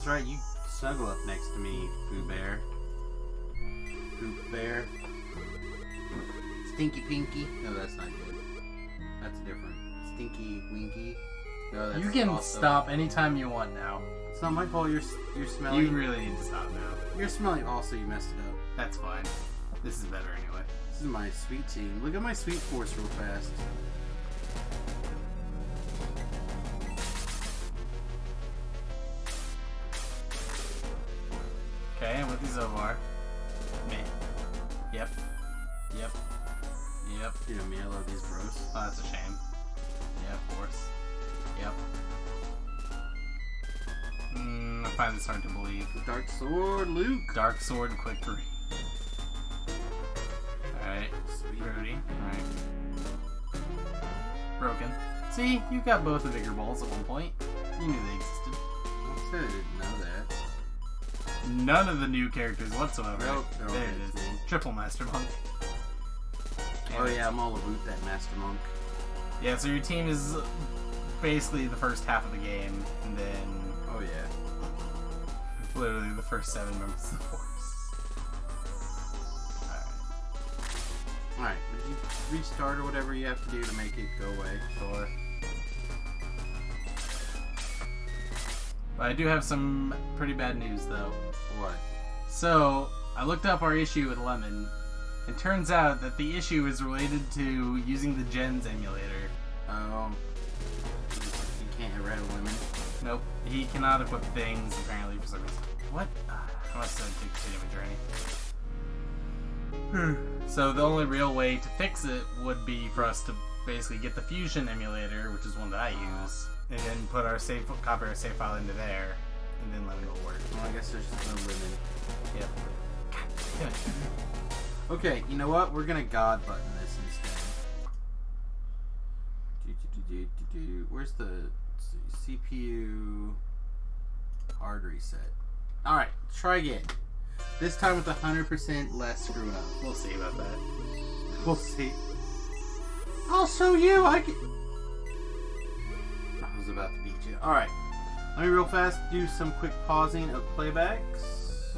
That's right, you snuggle up next to me, Pooh Bear. Pooh Bear. Stinky Pinky. No, that's not good. That's different. Stinky Winky. No, that's you can also... stop anytime you want now. It's not my fault. You're smelling. You really need to stop now. You're smelling. Also, you messed it up. That's fine. This is better anyway. This is my sweet team. Look at my sweet force real fast. Okay, and with the Zovar. Me. Yep. Yep. Yep. You know me, I love these bros. Oh, that's a shame. Yeah, of course. Yep. I'm finally starting to believe. Dark Sword, Luke. Dark Sword, quick 3. Alright. Sweet. Rudy. Alright. Broken. See, you got both the bigger balls at one point. You knew they existed. I said I didn't know that. None of the new characters whatsoever. Nope, there it is. Triple Master Monk. Oh yeah, I'm all about that Master Monk. Yeah, so your team is basically the first half of the game, and then... Oh yeah. Literally the first 7 members of the Force. Alright, would you restart or whatever you have to do to make it go away? Sure. But I do have some pretty bad news, though. What? So, I looked up our issue with Lemon, and turns out that the issue is related to using the Gens emulator. You can't get rid of Lemon. Nope, he cannot equip things, apparently, for some reason. What? I must have taken too damage journey. So the only real way to fix it would be for us to basically get the Fusion emulator, which is one that I use, and then put our copy our save file into there, and then Lemon will work. Well, I guess there's just no Lemon. Yep. God damn it. Okay, you know what? We're gonna God button this instead. Where's the CPU hard reset? Alright, try again. This time with 100% less screw up. We'll see about that. We'll see. I'll show you. I was about to beat you. Alright. Let me real fast do some quick pausing of playbacks.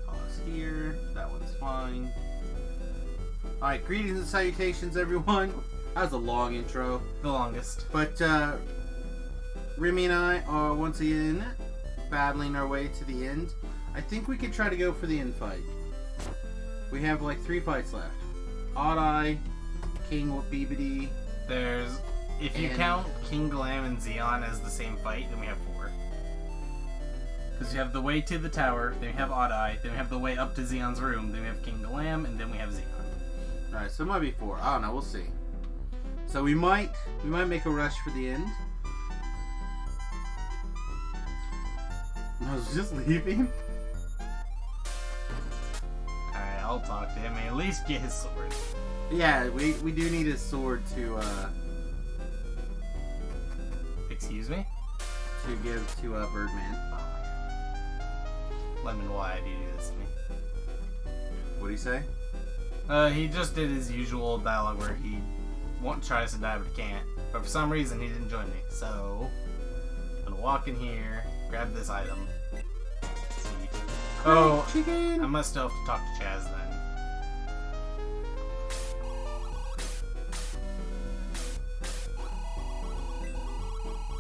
Pause here. That one's fine. Alright, greetings and salutations, everyone. That was a long intro. The longest. But, Remy and I are once again battling our way to the end. I think we could try to go for the end fight. We have like 3 fights left. Odd Eye, King Beebity. There's... If you count King Glam and Zeon as the same fight, then we have 4. Because you have the way to the tower, then we have Odd Eye, then we have the way up to Zeon's room, then we have King Glam, and then we have Zeon. Alright, so it might be 4. I don't know, we'll see. So we might make a rush for the end. I was just leaving. Alright, I'll talk to him and at least get his sword. Yeah, we do need his sword to Excuse me? to give to Birdman. Lemon, why do you do this to me? What'd he say? He just did his usual dialogue where he tries to die but he can't. But for some reason he didn't join me. So, I'm gonna walk in here, grab this item. See. Oh, chicken! I must still have to talk to Chaz then.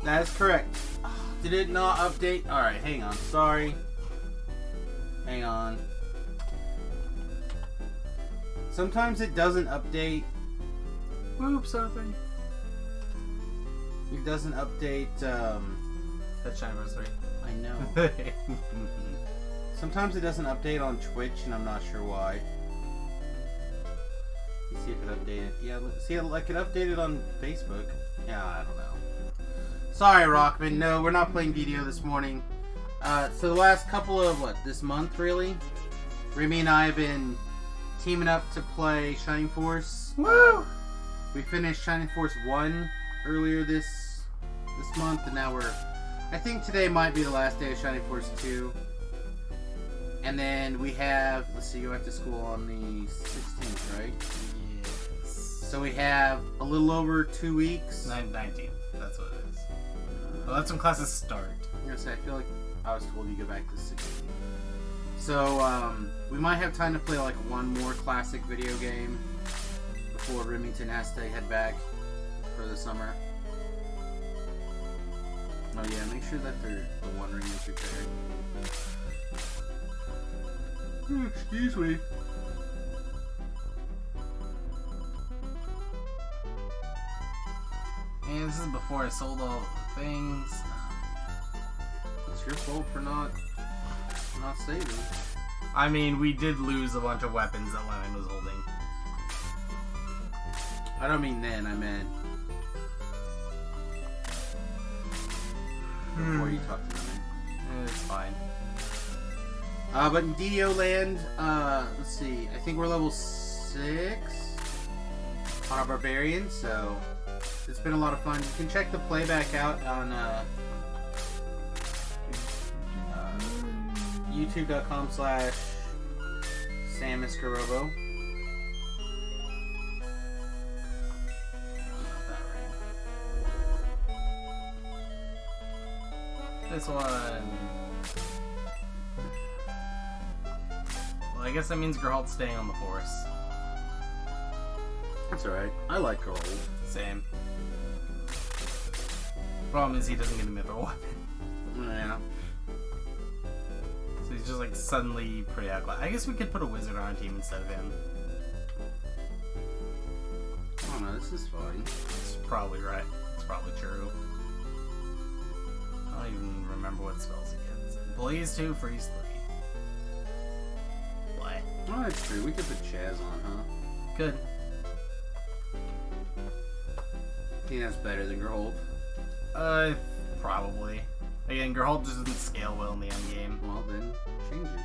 That is correct. Did it not update? Alright, hang on. Sorry. Hang on. Sometimes it doesn't update. Whoop, something. It doesn't update, That's anniversary. I know. Sometimes it doesn't update on Twitch, and I'm not sure why. Let's see if it updated. Yeah, see, like it updated on Facebook. Yeah, I don't know. Sorry, Rockman. No, we're not playing video this morning. So the last couple of, this month, really? Remy and I have been teaming up to play Shining Force. Woo! We finished Shining Force 1 earlier this month, and now I think today might be the last day of Shining Force 2. And then we have, let's see, you go back to school on the 16th, right? Yes. So we have a little over 2 weeks. 19th, that's what it is. Well, that's when classes start. I'm gonna say, I feel like I was told you go back to 16. So, we might have time to play like one more classic video game before Remington has to head back for the summer. Oh yeah, make sure that the One Ring is repaired. Excuse me. And this is before I sold all the things. It's your fault for not saving. I mean, we did lose a bunch of weapons that Lemon was holding. I don't mean then, I meant before you talk to them. It's fine. But in DDO land, let's see, I think we're level 6 on our Barbarian, so it's been a lot of fun. You can check the playback out on youtube.com/SamiusGarobo. This one. Well, I guess that means Geralt's staying on the force. That's alright. I like gold. Same. Problem is he doesn't get a mithril weapon. Yeah. So he's just like suddenly pretty outclassed. I guess we could put a wizard on our team instead of him. Oh no, this is fine. It's probably right. It's probably true. I don't even remember what spells he gets. Blaze 2, freeze 3. What? Oh, that's true. We could put Chaz on, huh? Good. I think that's better than Geralt. Probably. Again, Geralt just doesn't scale well in the end game. Well, then change it.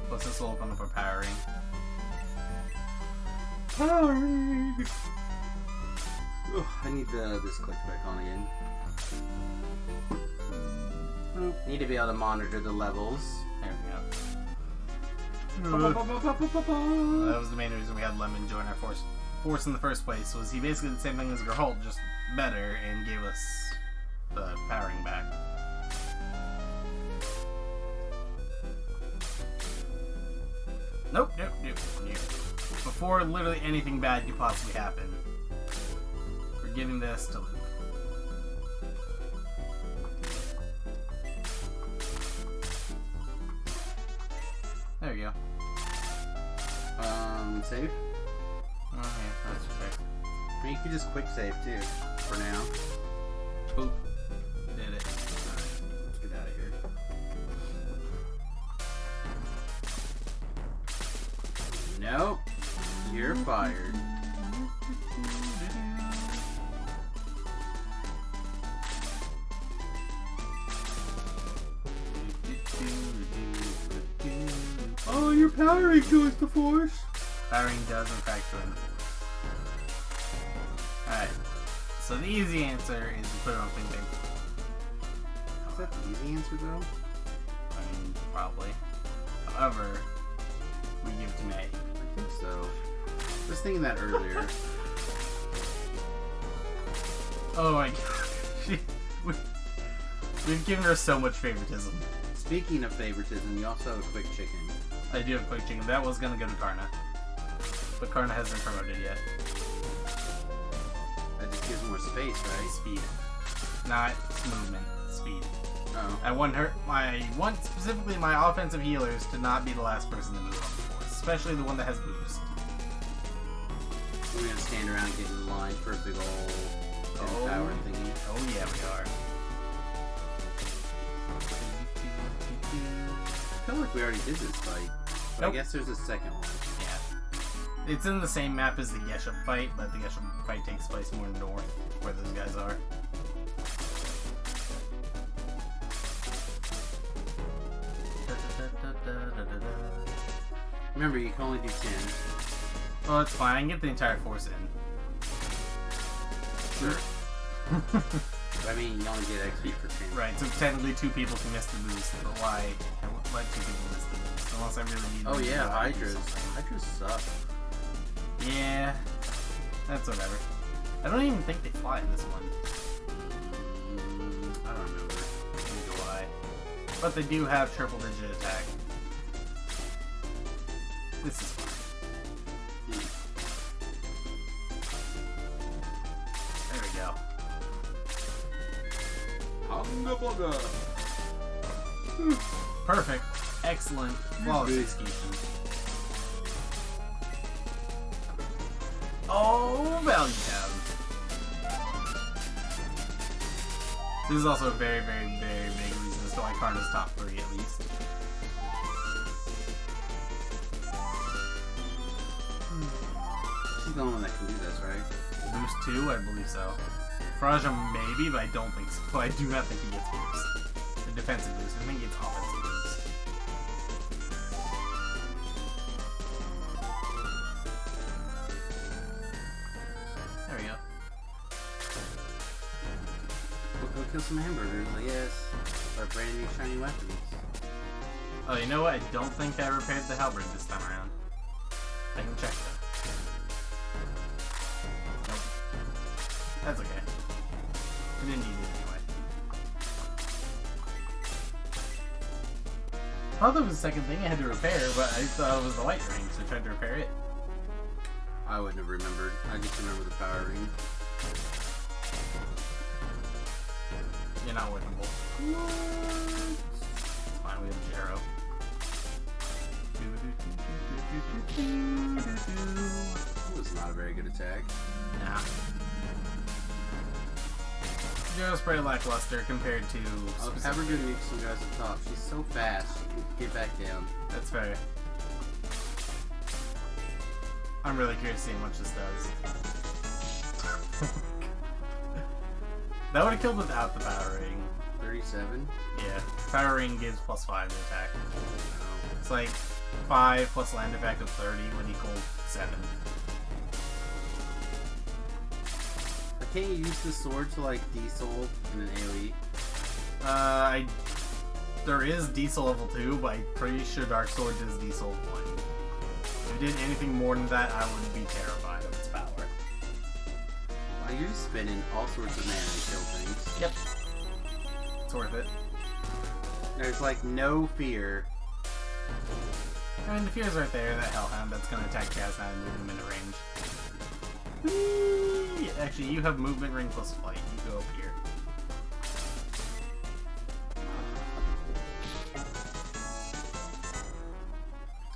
Plus, this will open up our powering. Powering! Ugh, I need this click back on again. Need to be able to monitor the levels. There we go. That was the main reason we had Lemon join our force in the first place. Was he basically the same thing as Geralt, just better, and gave us the powering back. Nope. Before literally anything bad could possibly happen, we're giving this to Luke. There we go. Save? Oh yeah, that's fair. I mean, you could just quick save too, for now. Boop. Did it. Alright, let's get out of here. Nope. You're fired. Oh, your powering joins the force. Powering does in fact join the force. Alright. So the easy answer is to put it on Thing Big. Is that the easy answer though? I mean, probably. However, we give to May. I think so. I was thinking that earlier. Oh my god. We've given her so much favoritism. Speaking of favoritism, you also have a quick chicken. I do have quick chicken. That was gonna go to Karna. But Karna hasn't promoted yet. That just gives more space, right? Speed. Not movement. Speed. Oh. I want specifically my offensive healers to not be the last person to move on the force. Especially the one that has boost. We're gonna stand around and get in line for a big ol' power thingy. Oh yeah, we are. I feel like we already did this fight. But Nope. I guess there's a second one. Yeah. It's in the same map as the Geshem fight, but the Geshem fight takes place more north, where those guys are. Remember, you can only do 10. Well, that's fine. I can get the entire force in. Sure. I mean, you only get XP for 10. Right, so technically 2 people can miss the boost, but why let 2 people miss the boost? Unless I really need to. Oh yeah, do Hydras. something. Hydras suck. Yeah, that's whatever. I don't even think they fly in this one. I don't remember. Neither do I. But they do have triple digit attack. This is fine. There we go. Hunga bugga. Perfect. Excellent. Flawless execution. Oh, value tab. This is also a very, very, very big reason as to why Karna's top 3 at least. She's the only one that can do this, right? Boost 2, I believe so. Fraja maybe, but I don't think so. I do not think he gets boost. The defensive boost. I think he gets offensive boost. There we go. We'll go kill some hamburgers, I guess. Or brand new shiny weapons. Oh, you know what? I don't think I repaired the halberd this time around. I can check though. Nope. That's okay. I didn't need it anyway. I thought there was a second thing I had to repair, but I thought it was the light ring, so I tried to repair it. I wouldn't have remembered. I just remember the power ring. You're not winnable. It's fine, we have Jero. It was not a very good attack. Nah. Jero's pretty lackluster compared to... I'll have her do meet some guys up top. She's so fast, she can get back down. That's fair. I'm really curious to see how much this does. That would have killed without the power ring. 37? Yeah. Power ring gives +5 to attack. No. It's like 5 plus land effect of 30 would equal 7. Can't you use the sword to like diesel in an AoE? There is diesel level 2, but I'm pretty sure Dark Sword does diesel 1. If it did anything more than that, I would be terrified of its power. Wow, you're just spending all sorts of mana to kill things. Yep. It's worth it. There's like no fear. I mean, the fear's right there, that Hellhound that's going to attack Chaz and move him into range. Whee! Actually, you have movement ring plus flight. You go up here.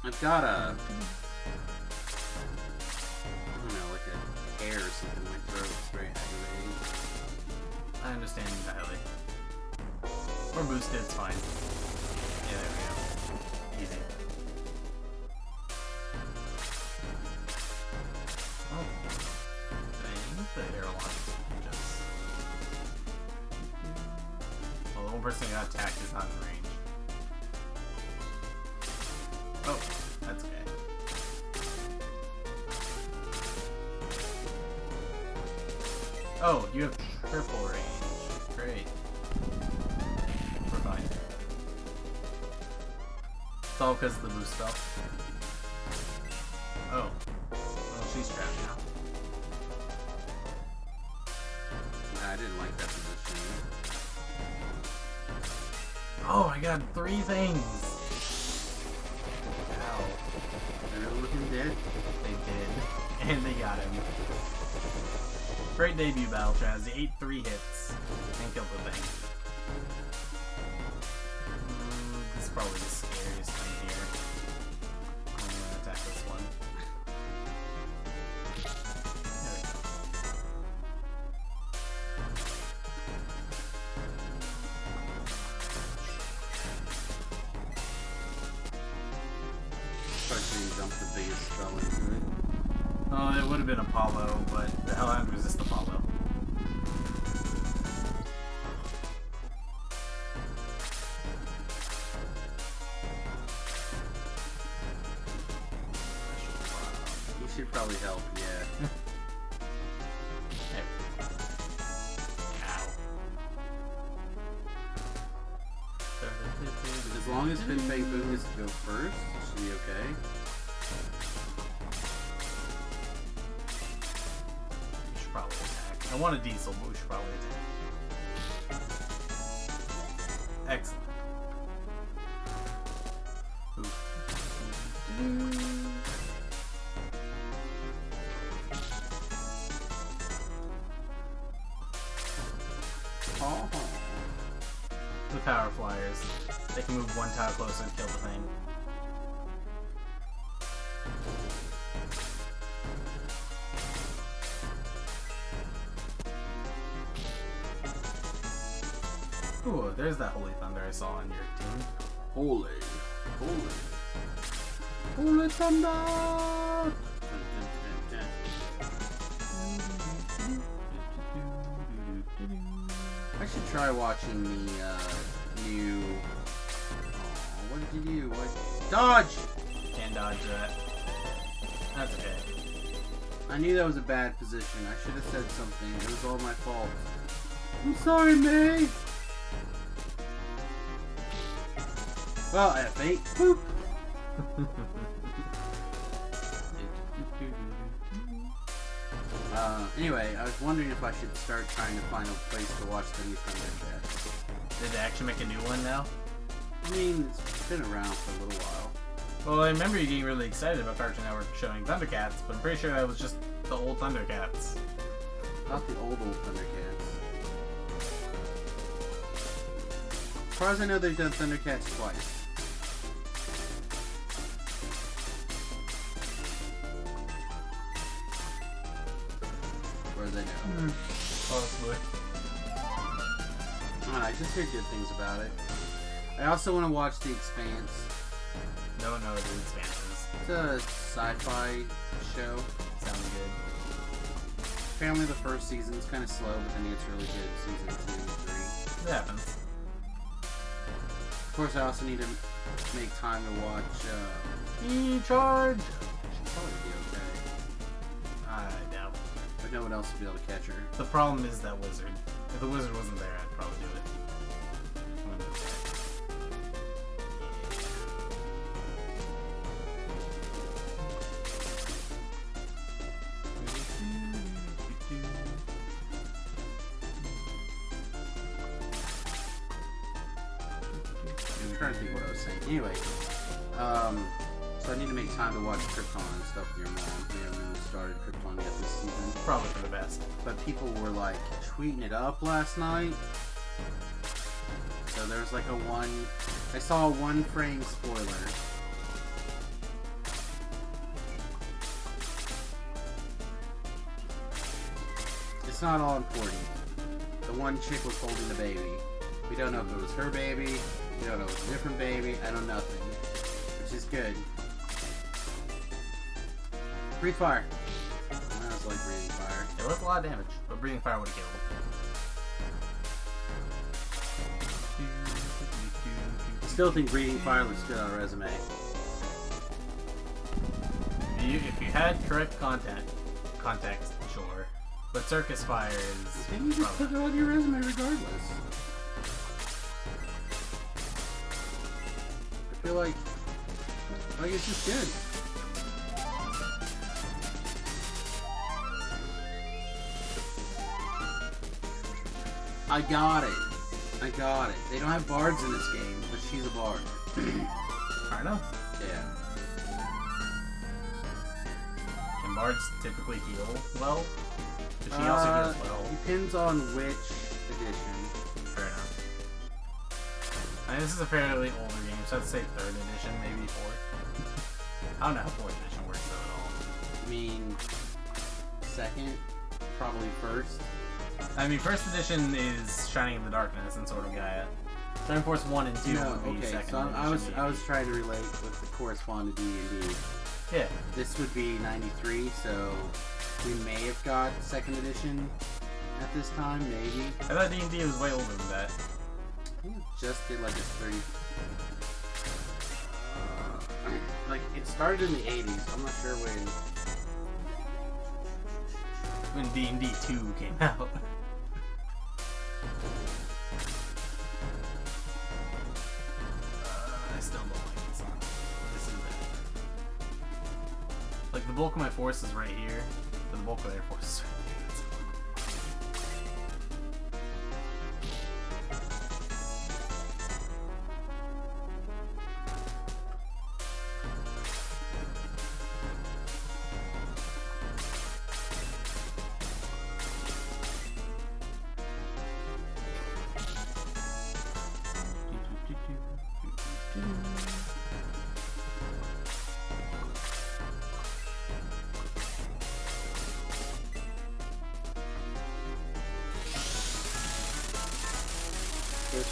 I've got a... I don't know, like a hair or something in my throat. It's very aggravating. I understand entirely. Or boosted, it's fine. Yeah, there we go. Easy. Oh. I think the air launch just... Well, the one person who got attacked is not in range. Oh, that's okay. Oh, you have triple range. Great. We're fine. It's all because of the boost spell. Oh. Well, she's trapped now. Nah, I didn't like that position. Oh, I got 3 things! Ow. They're looking dead. They did. And they got him. Great debut battle, Chaz. 8-3 hits. And killed the thing. This is probably the scariest thing here. I'm gonna attack this one. There we go. Especially you dumped the biggest spell into it. Oh, it would have been Apollo, but the Hellhound resist Apollo. You should probably help, yeah. There. Ow. As long as Fin Fang Boom is to go first, it should be okay. You should probably attack. I want a diesel, but we should probably attack. Excellent. Ooh. Oh. The power flyers. They can move one tile closer and kill the thing. Ooh, there's that Holy Thunder I saw on your team. Holy thunder! I should try watching the new. Oh, what did you do? What? Dodge! Can't dodge that. That's okay. I knew that was a bad position. I should have said something. It was all my fault. I'm sorry, May. Well, F8. Boop. Anyway, I was wondering if I should start trying to find a place to watch the new Thundercats. Did they actually make a new one now? I mean, it's been around for a little while. Well, I remember you getting really excited about Cartoon Network showing Thundercats, but I'm pretty sure that was just the old Thundercats. Not the old Thundercats. As far as I know, they've done Thundercats twice. As I know. Possibly. I just hear good things about it. I also want to watch The Expanse. No, the Expanses. It's a sci-fi show. Sounds good. Apparently the first season's kind of slow, but then it gets really good. Season 2 and 3. It happens. Of course, I also need to make time to watch E-Charge! She'll probably be okay. I doubt. But no one else will be able to catch her. The problem is that wizard. If the wizard wasn't there, I'd probably do it. I'm gonna do that. I'm trying to think what I was saying. Anyway, so I need to make time to watch Krypton and stuff with your mom. We haven't even started Krypton yet this season. Probably for the best. But people were like tweeting it up last night. So there's like I saw a 1 frame spoiler. It's not all important. The one chick was holding the baby. We don't know if it was her baby. We don't know if it was a different baby. I know nothing. Which is good. Breathe fire. That was like breathing fire. It was a lot of damage, but breathing fire would have killed I still think breathing fire looks good on a resume. If you had correct context, sure. But circus fire is. Then you just put it on your resume regardless. I feel like it's just good. I got it. They don't have bards in this game, but she's a bard. I know. Yeah. Can bards typically heal well? But she also heals well. Depends on which edition. Fair enough. I mean, this is a fairly older game, so I'd say 3rd edition, maybe 4th. I don't know how 4th edition works though at all. I mean, 2nd, probably 1st. I mean, 1st edition is Shining in the Darkness and Sword of Gaia. Shining Force 1 and 2 would be okay, 2nd so edition. I was trying to relate with the corresponding D&D. Yeah. This would be 93, so we may have got 2nd edition at this time, maybe. I thought D&D was way older than that. I think it just did like a 30. Like, it started in the 80s. I'm not sure when D&D 2 came out. I still don't like this one. This is bad. Like, the bulk of my force is right here, but the bulk of their force is right here.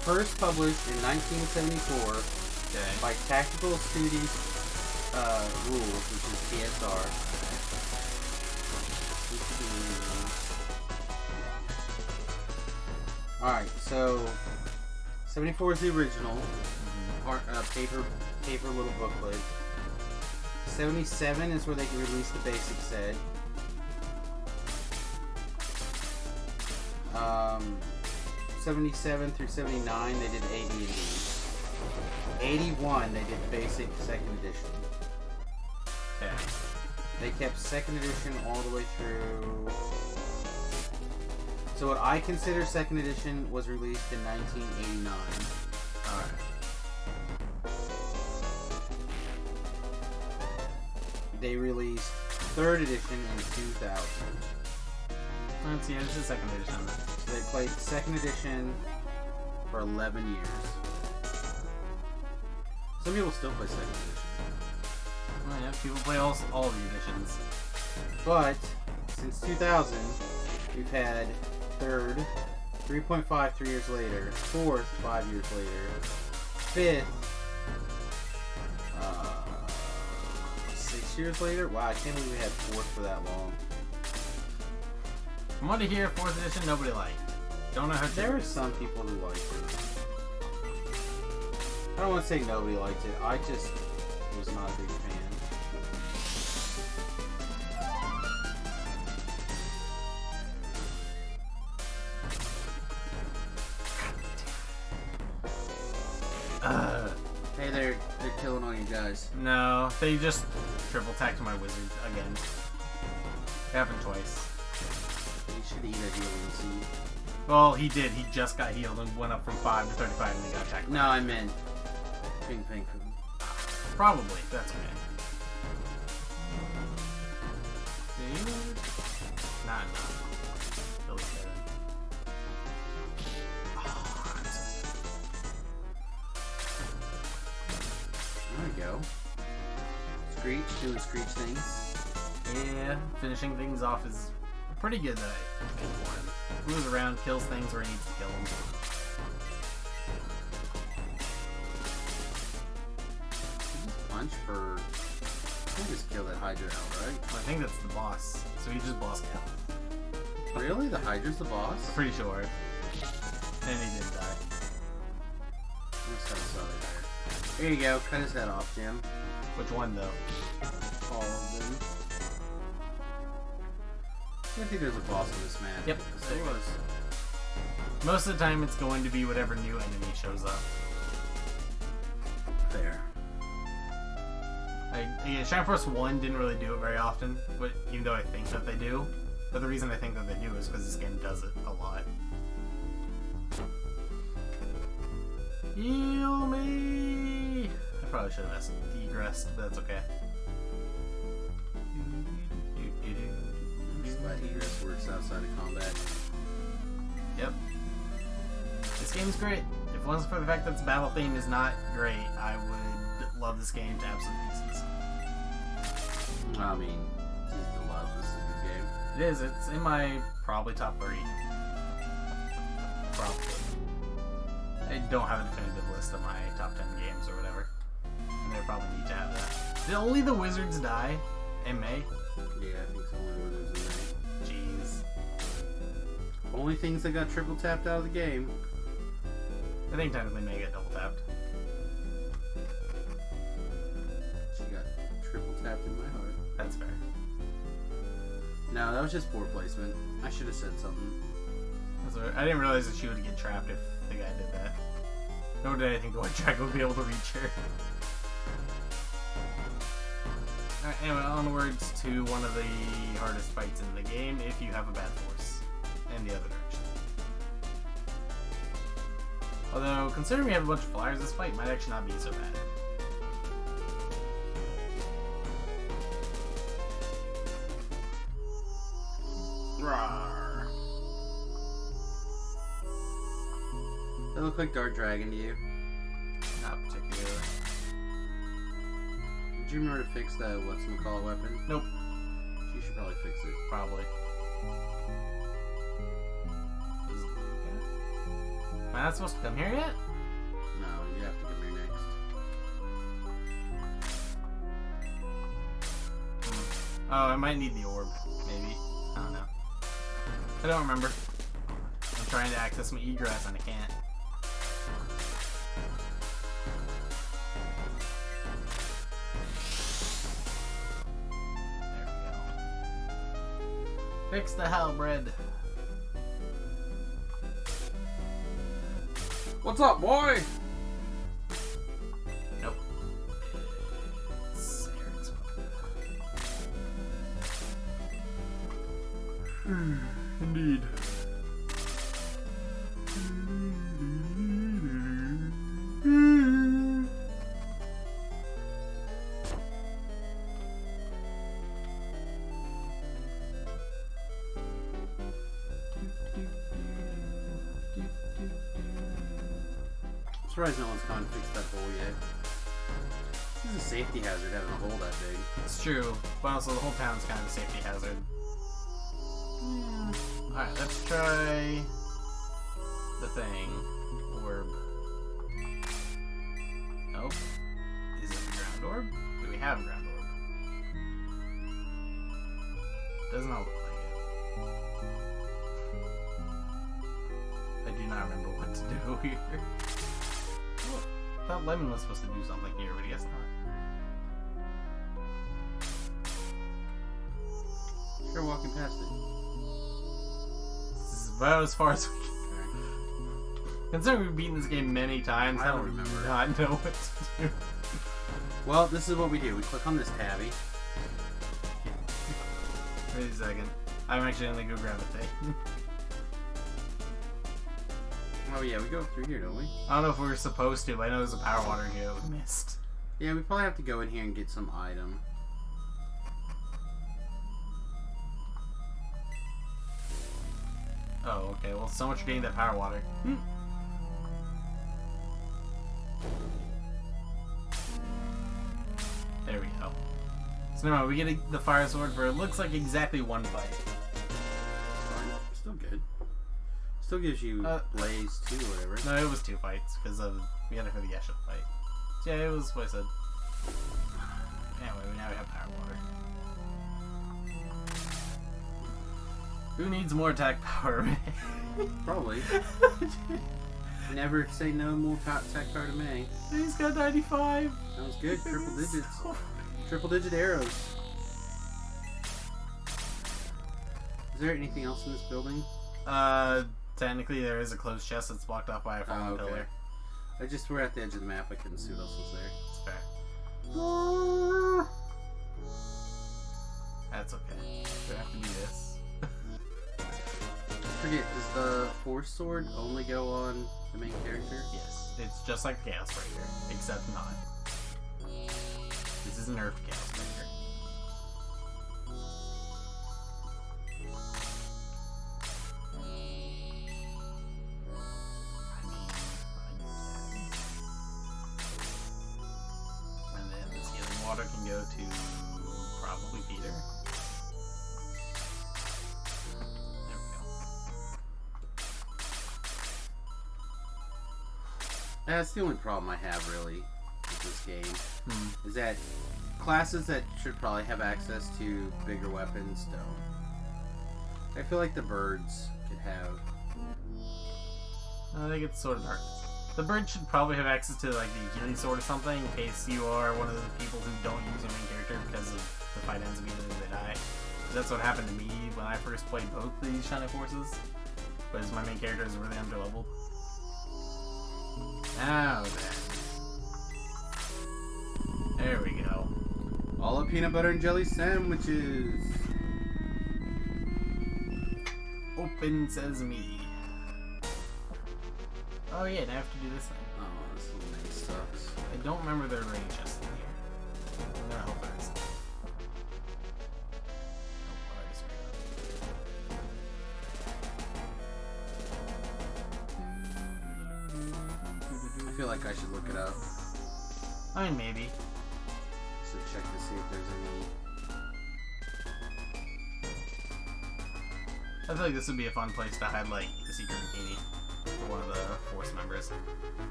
first published in 1974 Okay. by Tactical Studies Rules, which is TSR. Alright, so 74 is the original paper little booklet. 77 is where they released the basic set. 77 through 79 they did A, B, and D. 81 they did basic second edition. Okay. They kept second edition all the way through. So what I consider second edition was released in 1989. Alright. They released third edition in 2000. Let's see, this is second edition. So they played second edition for 11 years. Some people still play second edition. Oh yeah, people play all the editions. But since 2000, we've had third, 3.5 3 years later, fourth 5 years later, fifth 6 years later. Wow, I can't believe we had fourth for that long. From what I hear, 4th edition nobody liked. Don't know how to. There were some people who liked it. I don't want to say nobody liked it. I just was not a big fan. Hey, they're killing all you guys. No, they just triple tacked my wizard again. It happened twice. You should eat a healing seed. Well, he did. He just got healed and went up from 5 to 35 and he got attacked. No, I meant ping ping food. Probably. That's okay. Not enough. Billy's dead. There we go. Screech, doing Screech things. Yeah, finishing things off is pretty good that I think for him. Moves around, kills things where he needs to kill them. Punch for... I just kill that Hydra out, right? I think that's the boss. So he just boss kill. Really? The Hydra's the boss? Pretty sure. And he didn't die. Let's have a solid there. There you go. Cut his head off, Jim. Which one though? All of them. I think there's a boss on this map. Yep, there was. Most of the time it's going to be whatever new enemy shows up. There. Shine Force 1 didn't really do it very often, but even though I think that they do. But the reason I think that they do is because this game does it a lot. Heal me! I probably should have degressed, but that's okay. I'm just glad egress works outside of combat. Yep. This game's great. If it wasn't for the fact that its battle theme is not great, I would love this game to absolute pieces. I mean, Jesus love, this is a good game. It is. It's in my probably top 3. Probably. I don't have a definitive list of my top 10 games or whatever. And they probably need to have that. Did only the wizards die in May? Yeah, I think so. Only Wizards in there. Jeez. Only things that got triple tapped out of the game. I think technically May got double tapped. She got triple tapped in my heart. That's fair. No, that was just poor placement. I should have said something. That's fair. I didn't realize that she would get trapped if the guy did that. Nor did I think the White Dragon would be able to reach her. Alright, anyway, onwards to one of the hardest fights in the game if you have a bad force. And the other direction. Although, considering we have a bunch of flyers, this fight might actually not be so bad. Rawr. They look like Dark Dragon to you. Not particularly. Did you remember to fix that whatchamacallit weapon? Nope. You should probably fix it. Probably. I not supposed to come here yet? No, you have to come here next. Oh, I might need the orb, maybe. I don't know. I don't remember. I'm trying to access my egress and I can't. There we go. Fix the hell bread. What's up, boy? Nope. Indeed. I'm surprised no one's gone and fixed that hole yet. This is a safety hazard having a hole that big. It's true, but also the whole town's kind of a safety hazard. Alright, let's try the thing. Orb. Nope. Is it a ground orb? Do we have a ground orb? Does not look like it. I do not remember what to do here. Oh, I thought Lemon was supposed to do something here, but I guess not. Sure, walking past it. This is about as far as we can. Considering we've beaten this game many times, I don't remember. Not know what to do. Well, this is what we do. We click on this tabby. Wait a second. I'm actually gonna go grab a thing. Oh yeah, we go through here, don't we? I don't know if we were supposed to, but I know there's a power water here that we missed. Yeah, we probably have to go in here and get some item. Oh, okay. Well, so much for getting that power water. There we go. So never mind, we get the fire sword for it looks like exactly one fight. Fine. Still good. Still gives you blaze too, whatever. No, it was 2 fights because we got it for the Yesha fight. So yeah, it was what I said. Anyway, now we have power water. Who needs more attack power? Probably. Never say no more attack power to me. He's got 95. That was good. Triple digits. Triple digit arrows. Is there anything else in this building? Technically there is a closed chest that's blocked off by a fallen pillar. We're at the edge of the map. I couldn't see what else was there. It's fair. That's okay. We have to do this. I forget, does the Force Sword only go on the main character? Yes. It's just like Chaos Breaker, except not. This is nerfed Chaos Breaker. And then this healing water can go to probably Peter. There we go. That's the only problem I have, really, with this game. Is that classes that should probably have access to bigger weapons don't. I feel like the birds could have. I think it's Sword of Darkness. The bird should probably have access to like the healing sword or something in case you are one of the people who don't use your main character because of the fight ends immediately they die. That's what happened to me when I first played both these Shining Forces. Because my main character is really underleveled. Now then. There we go. All the peanut butter and jelly sandwiches. Open sesame. Oh yeah, now I have to do this thing. Oh, this little maze sucks. I don't remember there were any chests in here. I'm gonna hope there isn't. Nope, I already screwed up. I feel like I should look it up. I mean, maybe. Just to check to see if there's any. I feel like this would be a fun place to hide, like, the secret bikini for one of the Force members. is. I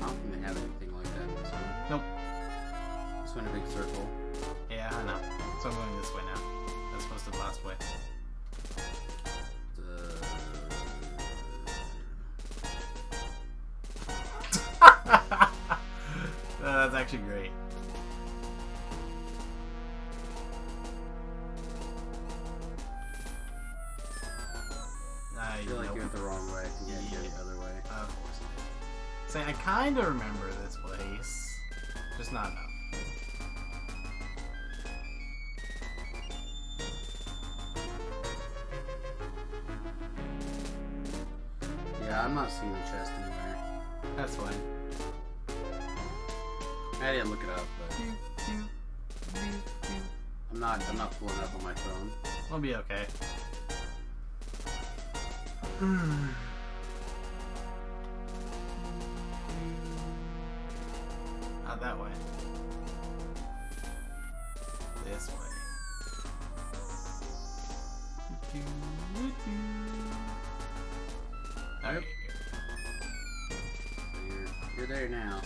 don't think they have anything like that in this one. Nope. Just went a big circle. Yeah, I know. So I'm going this way now. That's supposed to be the last way. That's actually great. I feel like you went the wrong way. Yeah, you go the other way. Of course I did. Say, I kind of remember this place. Just not enough. Yeah, I'm not seeing the chest anywhere. That's fine. I didn't look it up, but I'm not pulling it up on my phone. We'll be okay. Not that way. This way. There you go. So you're there now.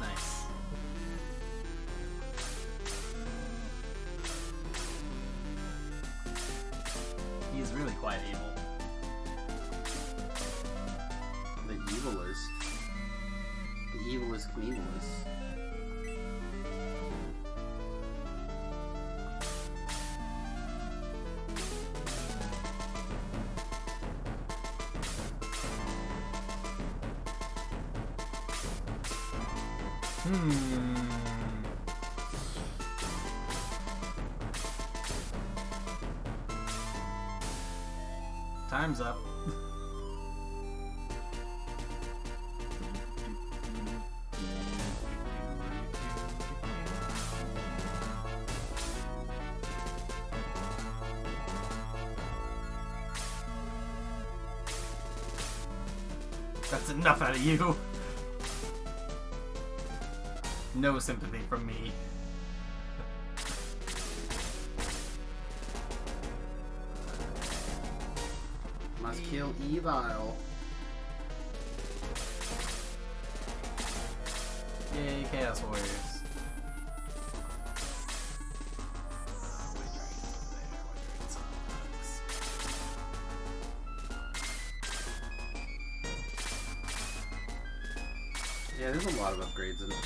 Nice. He's really quite evil. The evilest. The evilest Knievelist. Time's up. That's enough out of you. No sympathy from me. Must kill evil. Yay, Chaos Warriors. Yeah, there's a lot of upgrades on this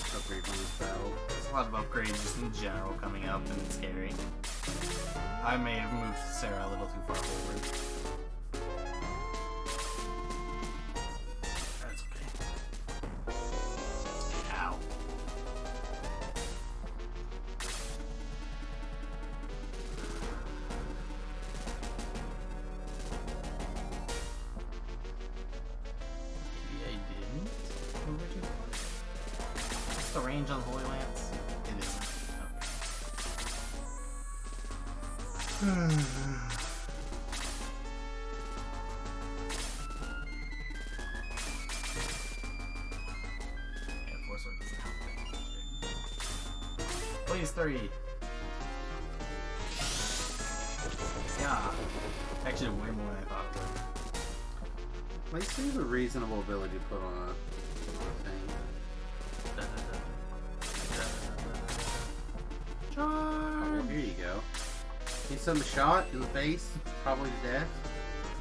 battle. There's a lot of upgrades just in general coming up, and it's scary. I may have moved Sarah a little too far forward. That's okay. Ow. Maybe I didn't move it too far. What's the range on Holy Lance? It isn't. Okay. Yeah, Force Sword doesn't help that. Please, 3. Yeah. Actually, way more than I thought it would. Like, seems a reasonable ability to put on a thing. Oh, well, here you go. Need some shot in the face, probably to death.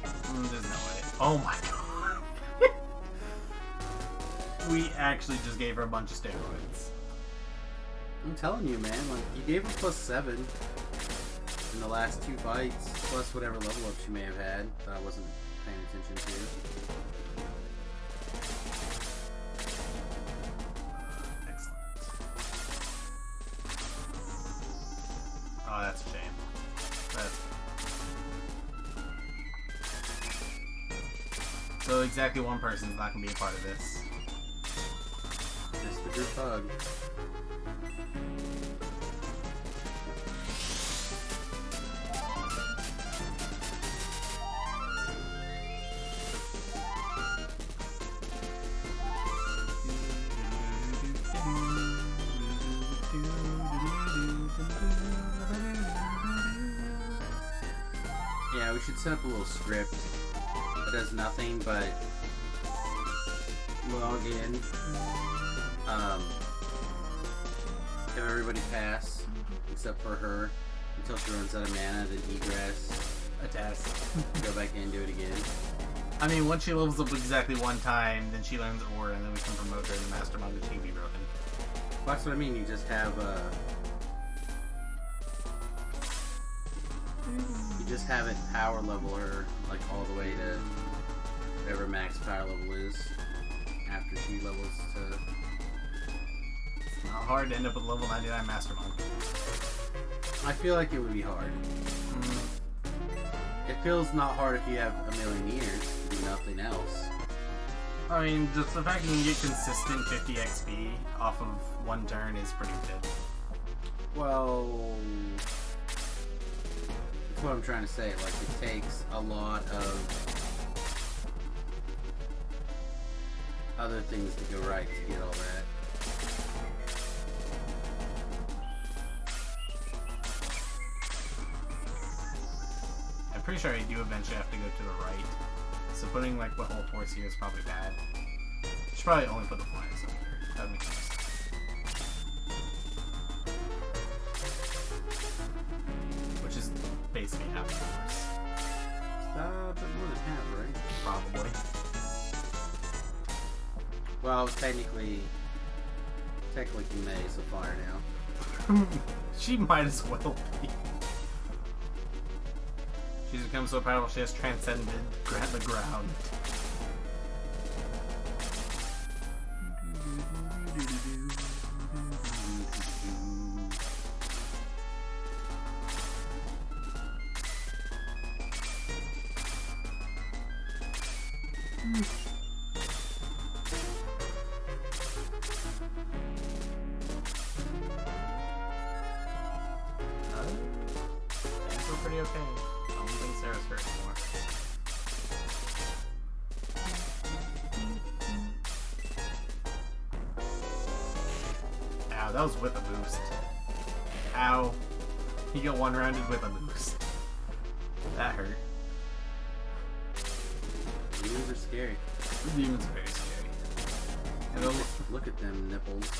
There's no way. Oh my god. We actually just gave her a bunch of steroids. I'm telling you, man. Like, you gave her +7 in the last 2 fights, plus whatever level up she may have had that I wasn't paying attention to. Oh, that's a shame. That's So exactly one person's not gonna be a part of this. Just the group hug. Yeah, we should set up a little script that does nothing but log in, have everybody pass, except for her, until she runs out of mana, then egress, A test. go back in and do it again. I mean, once she levels up exactly one time, then she learns Aura, and then we can promote her to Master Manga. She can be broken. Well, that's what I mean, you just have, you just have it power level her, like, all the way to whatever max power level is, after she levels to... It's not hard to end up with level 99 Master Monk. I feel like it would be hard. It feels not hard if you have a million years to do nothing else. I mean, just the fact you can get consistent 50 XP off of one turn is pretty good. Well, that's what I'm trying to say. Like, it takes a lot of other things to go right to get all that. I'm pretty sure I do eventually have to go to the right. So putting like the whole force here is probably bad. Should probably only put the flyers up here. That would make sense. Which is basically half the force. It's a bit more than half, right? Probably. Well, technically May is a fire now. She might as well be. She's become so powerful she has transcended the ground. Things were pretty okay. I don't think Sarah's hurt anymore. Ow, that was with a boost. Ow. He got one rounded with a boost. That hurt. Demons are scary. The demons are very scary. And they'll, Look at them nipples.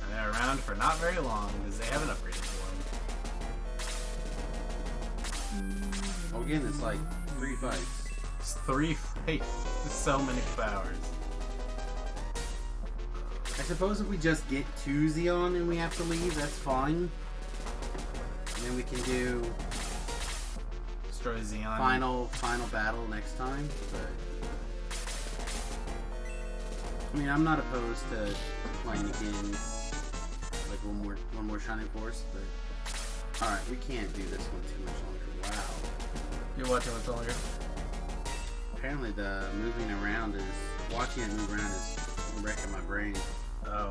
and they're around for not very long because they haven't upgraded for them. Oh, again, it's like 3 fights. It's 3 fights. So many powers. I suppose if we just get to Zeon and we have to leave, that's fine. And then we can do Destroy Zeon. final battle next time. But I mean, I'm not opposed to playing again, like one more Shining Force. But all right, we can't do this one too much longer. Wow. You're watching what's longer. Apparently, the moving around watching it move around is wrecking my brain. Oh.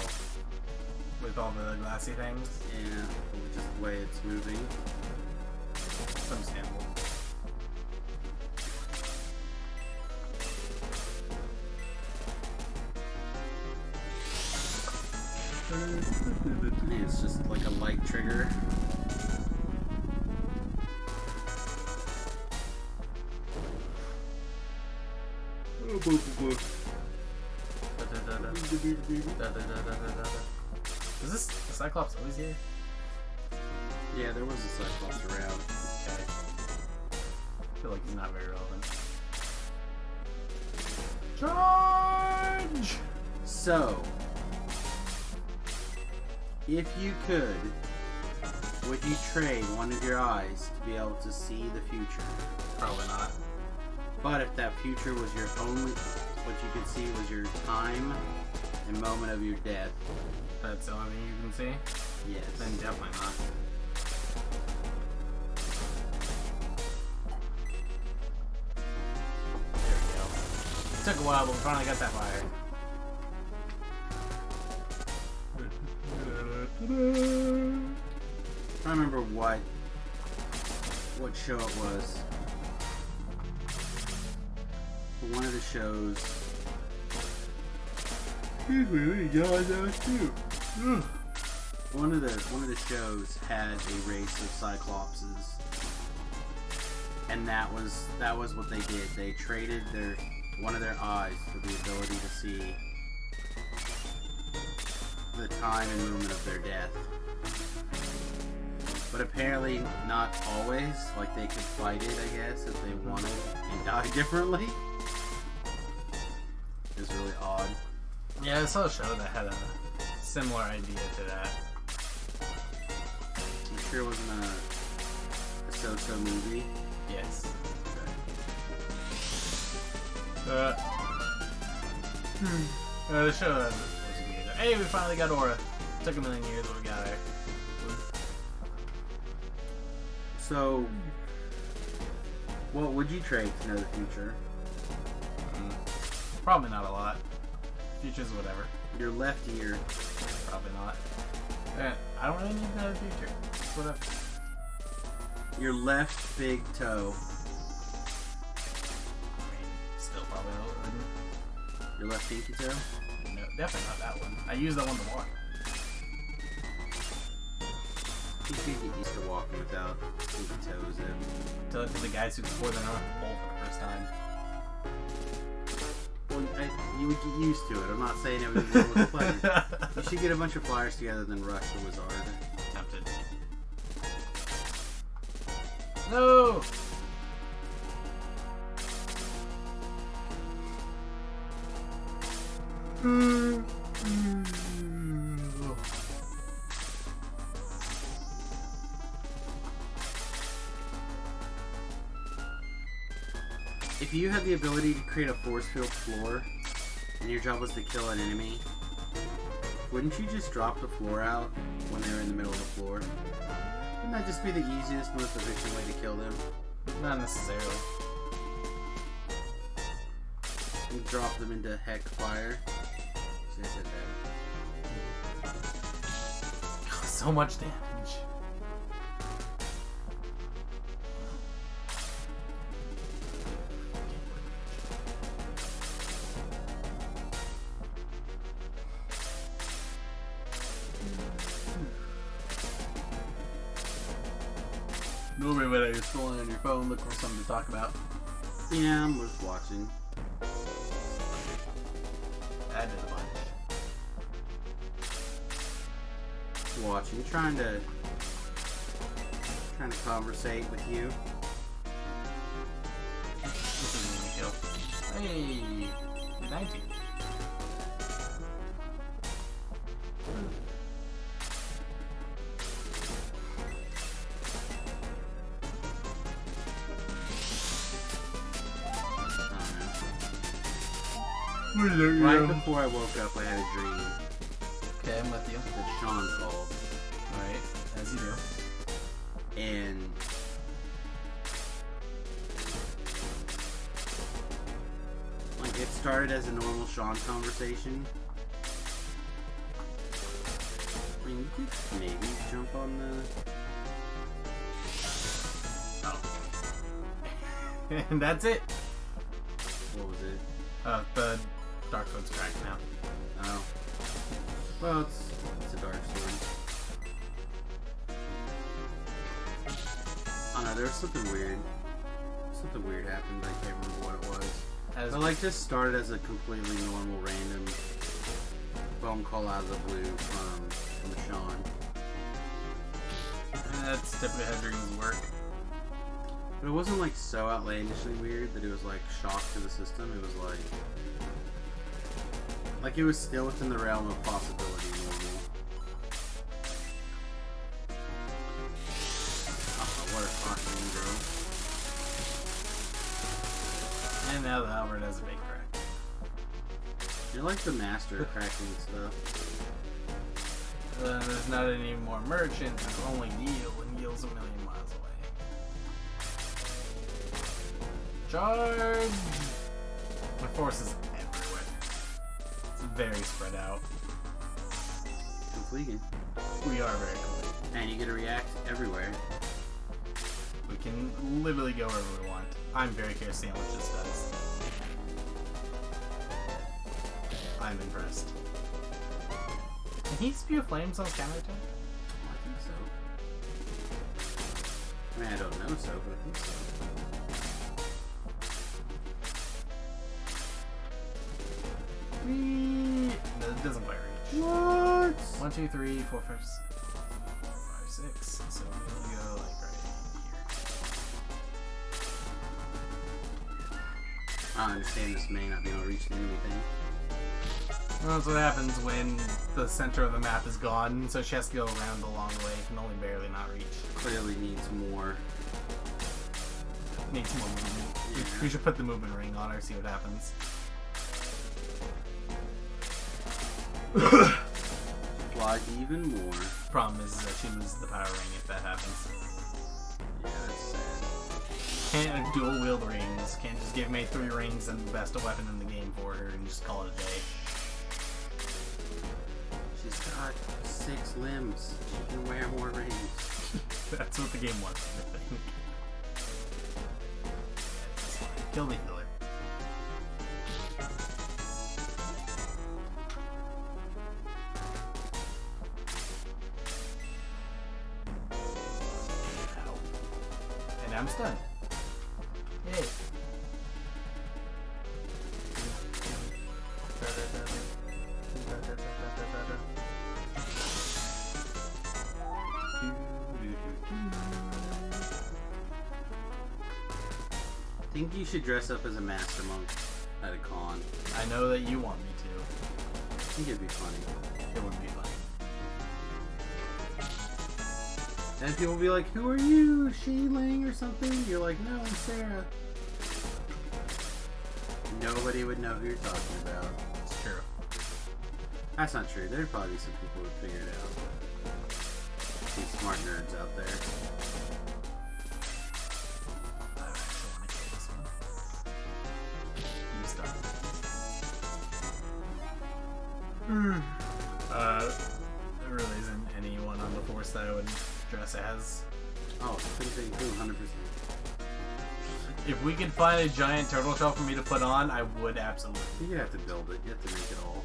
With all the glassy things? Yeah, with just the way it's moving. It's understandable. It's just like a light trigger. Is this the Cyclops always here? Yeah, there was a Cyclops around. Okay. I feel like he's not very relevant. Charge! So, if you could, would you trade one of your eyes to be able to see the future? Probably not. But if that future was your only, what you could see was your time and moment of your death, That's the only thing you can see? yes. Then definitely not. There we go. Took a while, but we finally got that fire. I remember what show it was. One of the shows. Excuse me, we got that too. One of the shows had a race of Cyclopses, and that was what they did. They traded one of their eyes for the ability to see the time and movement of their death. But apparently not always. Like, they could fight it, I guess, if they wanted, and die differently. It was really odd. Yeah, I saw a show that had a similar idea to that. I'm sure it wasn't a so-so movie. Yes. The show was good. Hey, we finally got Aura. Took a million years, but we got her. So, what would you trade to know the future? Probably not a lot. Future's whatever. Your left ear. Probably not. I don't really need to know the future. It's whatever. Your left big toe. I mean, still probably not. Your left pinky toe? No, definitely not that one. I use that one to walk. You could get used to walking without pinky toes in. Tell it to the guys who swore they're not the pole for the first time. Well, you would get used to it. I'm not saying it would be a pleasure. You should get a bunch of flyers together, then rush the wizard. Tempted. No! If you had the ability to create a force field floor, and your job was to kill an enemy, wouldn't you just drop the floor out when they were in the middle of the floor? Wouldn't that just be the easiest, most efficient way to kill them? Not necessarily. You drop them into heck fire. So I said that. So much damage. Normally when you're scrolling on your phone looking for something to talk about. Yeah, I'm just watching. I did a bunch. Watching, trying to conversate with you. This isn't gonna kill. Hey, you're 19. Right before I woke up, I had a dream Okay, I'm with you. that Sean called, Alright, as you do. and like it started as a normal Sean conversation. I mean, you could maybe jump on the. Oh. And that's it. What was it? The Dark Swords cracked now. Oh. Well, it's a dark sword. Oh no, there was something weird. Something weird happened. I can't remember what it was. But like, just started as a completely normal, random phone call out of the blue from Sean. That's typically how dreams work. But it wasn't like so outlandishly weird that it was like shock to the system. It was like it was still within the realm of possibility normal. Oh, what a fucking girl. And now the Albert has a big crack. You're like the master of cracking stuff. There's not any more merchants, it's only Neil, and Neil's a million miles away. Charge! My force is everywhere. It's very spread out. Completed. We are very complete. And you get to react everywhere. We can literally go wherever we want. I'm very curious to see how much this does. I'm impressed. Can he spew flames on his counterattack? I think so. I mean, I don't know so, but I think so. No, it doesn't quite reach. What? 1, 2, 3, 4, 5, 6. So we'll go like right here. I don't understand this may not be able to reach to anything. Well, that's what happens when the center of the map is gone, so she has to go around the long way. Can only barely not reach. Clearly needs more. Needs more movement. Yeah. We should put the movement ring on her, see what happens. Flies even more. Problem is that she loses the power ring if that happens. Yeah, that's sad. Can't dual wield rings. Can't just give May 3 rings and the best weapon in the game for her and just call it a day. She's got 6 limbs. She can wear more rings. That's what the game wants, I think. Kill the healer. Ow. And I'm stunned. Yay. I think you should dress up as a master monk at a con. I know that you want me to. I think it'd be funny. It would be funny. And people will be like, who are you? Ling or something? You're like, no, I'm Sarah. Nobody would know who you're talking about. It's true. That's not true. There'd probably be some people who would figure it out. Some smart nerds out there. I actually want to kill this one. You start. There really isn't anyone on the force that I would dress as. Oh, thing too, 100%. If we could find a giant turtle shell for me to put on, I would absolutely. You'd have to build it. You have to make it all.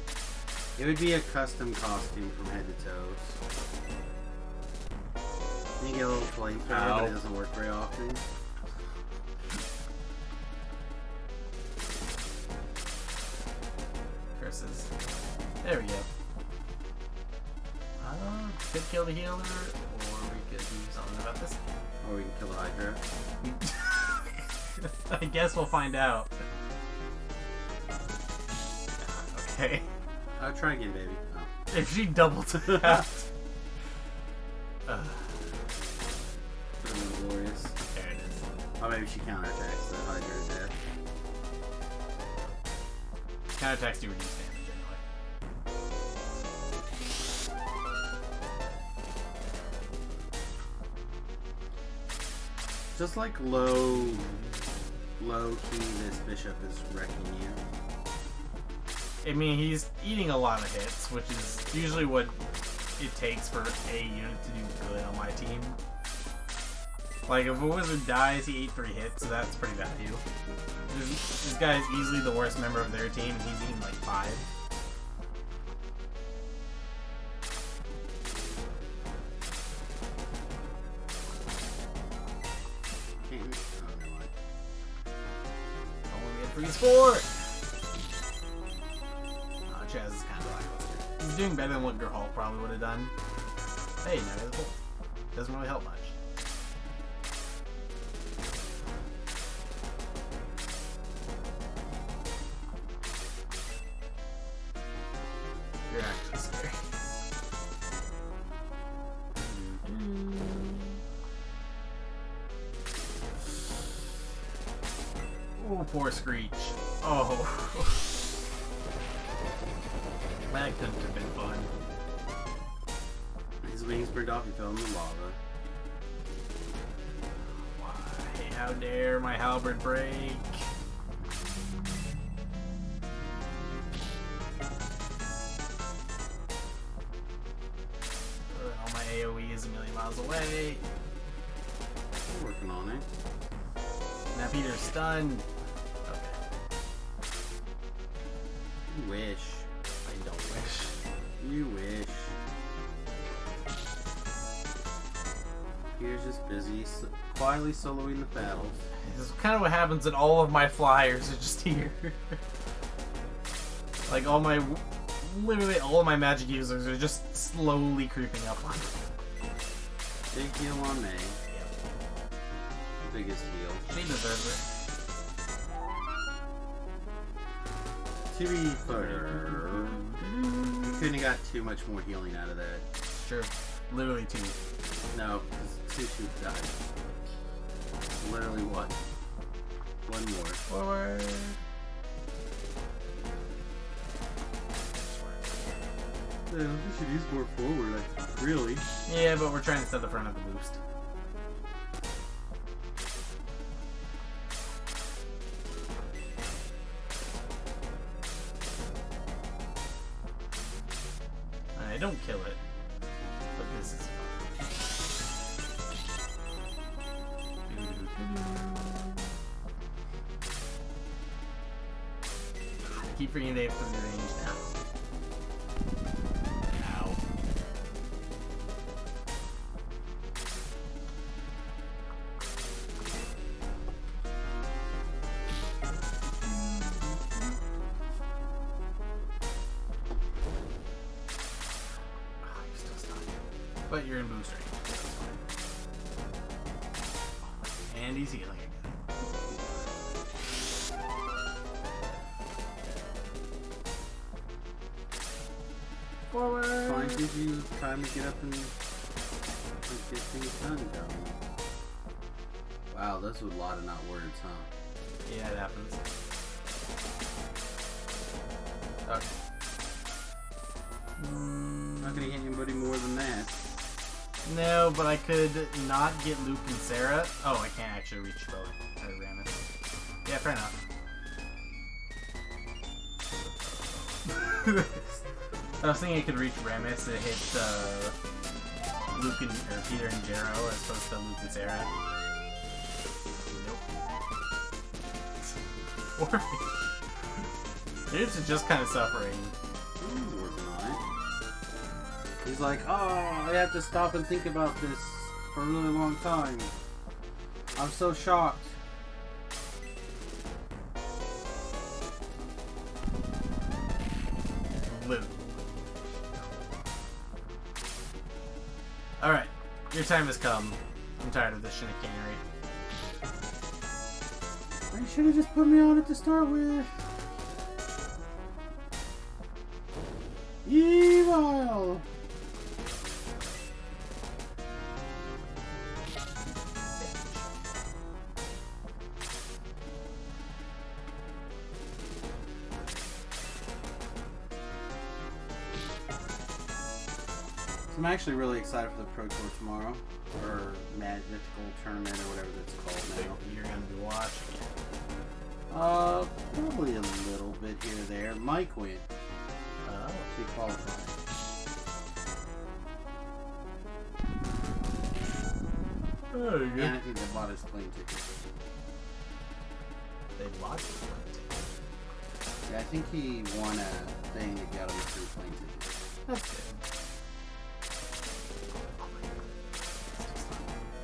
It would be a custom costume from head to toes. You get a little flamethrower, but it doesn't work very often. Curses. There we go. Could kill the healer, or we could do something about this. Or we can kill the Hydra. I guess we'll find out. Okay. Oh, try again, baby. Oh. If she double tapped. Glorious. There it is. Oh, maybe she counterattacks the Hydra to death. Counterattacks do reduce damage Just like low key, this bishop is wrecking you. I mean, he's eating a lot of hits, which is usually what it takes for a unit to do good on my team. Like, if a wizard dies, he ate 3 hits, so that's pretty value. This guy is easily the worst member of their team, and he's eaten like 5. Freeze 4! Oh, Chaz is kind of lackluster. He's doing better than what Gerhalt probably would have done. Hey, now he has a bolt. Doesn't really help much. You're actually scary. Oh, poor Screech. Oh. That couldn't have been fun. His wings burned off, he fell in the lava. Why? How dare my halberd break? he's a million miles away. We're working on it. Now Peter's stunned. Okay. You wish. I don't wish. You wish. Peter's just busy, quietly soloing the battles. This is kind of what happens when all of my flyers are just here. Like literally all of my magic users are just slowly creeping up on me. Big heal on May. Yep. Biggest heal. She deserves it. To be fair, you couldn't have got too much more healing out of that. Sure. Literally 2. No, because 2 died. Literally one. One more. Forward. Yeah, we should use more forward, really. Yeah, but we're trying to set the front of the boost. I don't kill it, but this is fun. I keep forgetting they have 3 range now. Ow. You're still stuck. But you're in boost range. And he's healing again. Forward. Fine, gives you time to get up and get things done, though. Wow, those were a lot of not words, huh? Yeah, it happens. Okay. Not gonna hit anybody more than that. No, but I could not get Luke and Sarah. Oh, I can't actually reach both. Or Ramus. Yeah, fair enough. I was thinking I could reach Ramus and hit Luke and or Peter and Jero as opposed to Luke and Sarah. Nope. Orphe. Dude's just kind of suffering. He's working on it. He's like, oh, I have to stop and think about this for a really long time. I'm so shocked. Luke. Alright, your time has come. I'm tired of this chicanery. You should have just put me on it to start with. Evil! I'm actually really excited for the Pro Tour tomorrow, or Mythical Tournament, or whatever it's called now. You're gonna be watching it. Probably a little bit here or there. Mike went. Oh. He qualified. Oh, And I think they bought his plane ticket. They bought his plane ticket. Yeah, I think he won a thing that got him a free plane ticket. That's good.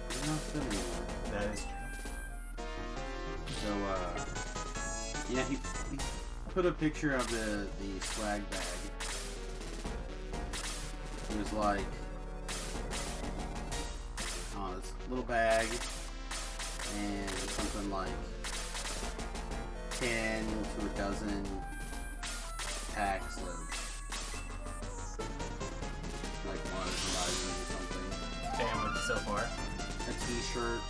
He's not still anymore. That is true. So, yeah, he put a picture of the swag bag. It was like, this little bag and something like 10 to a dozen packs of like one or something. Damn, with so far. A t-shirt.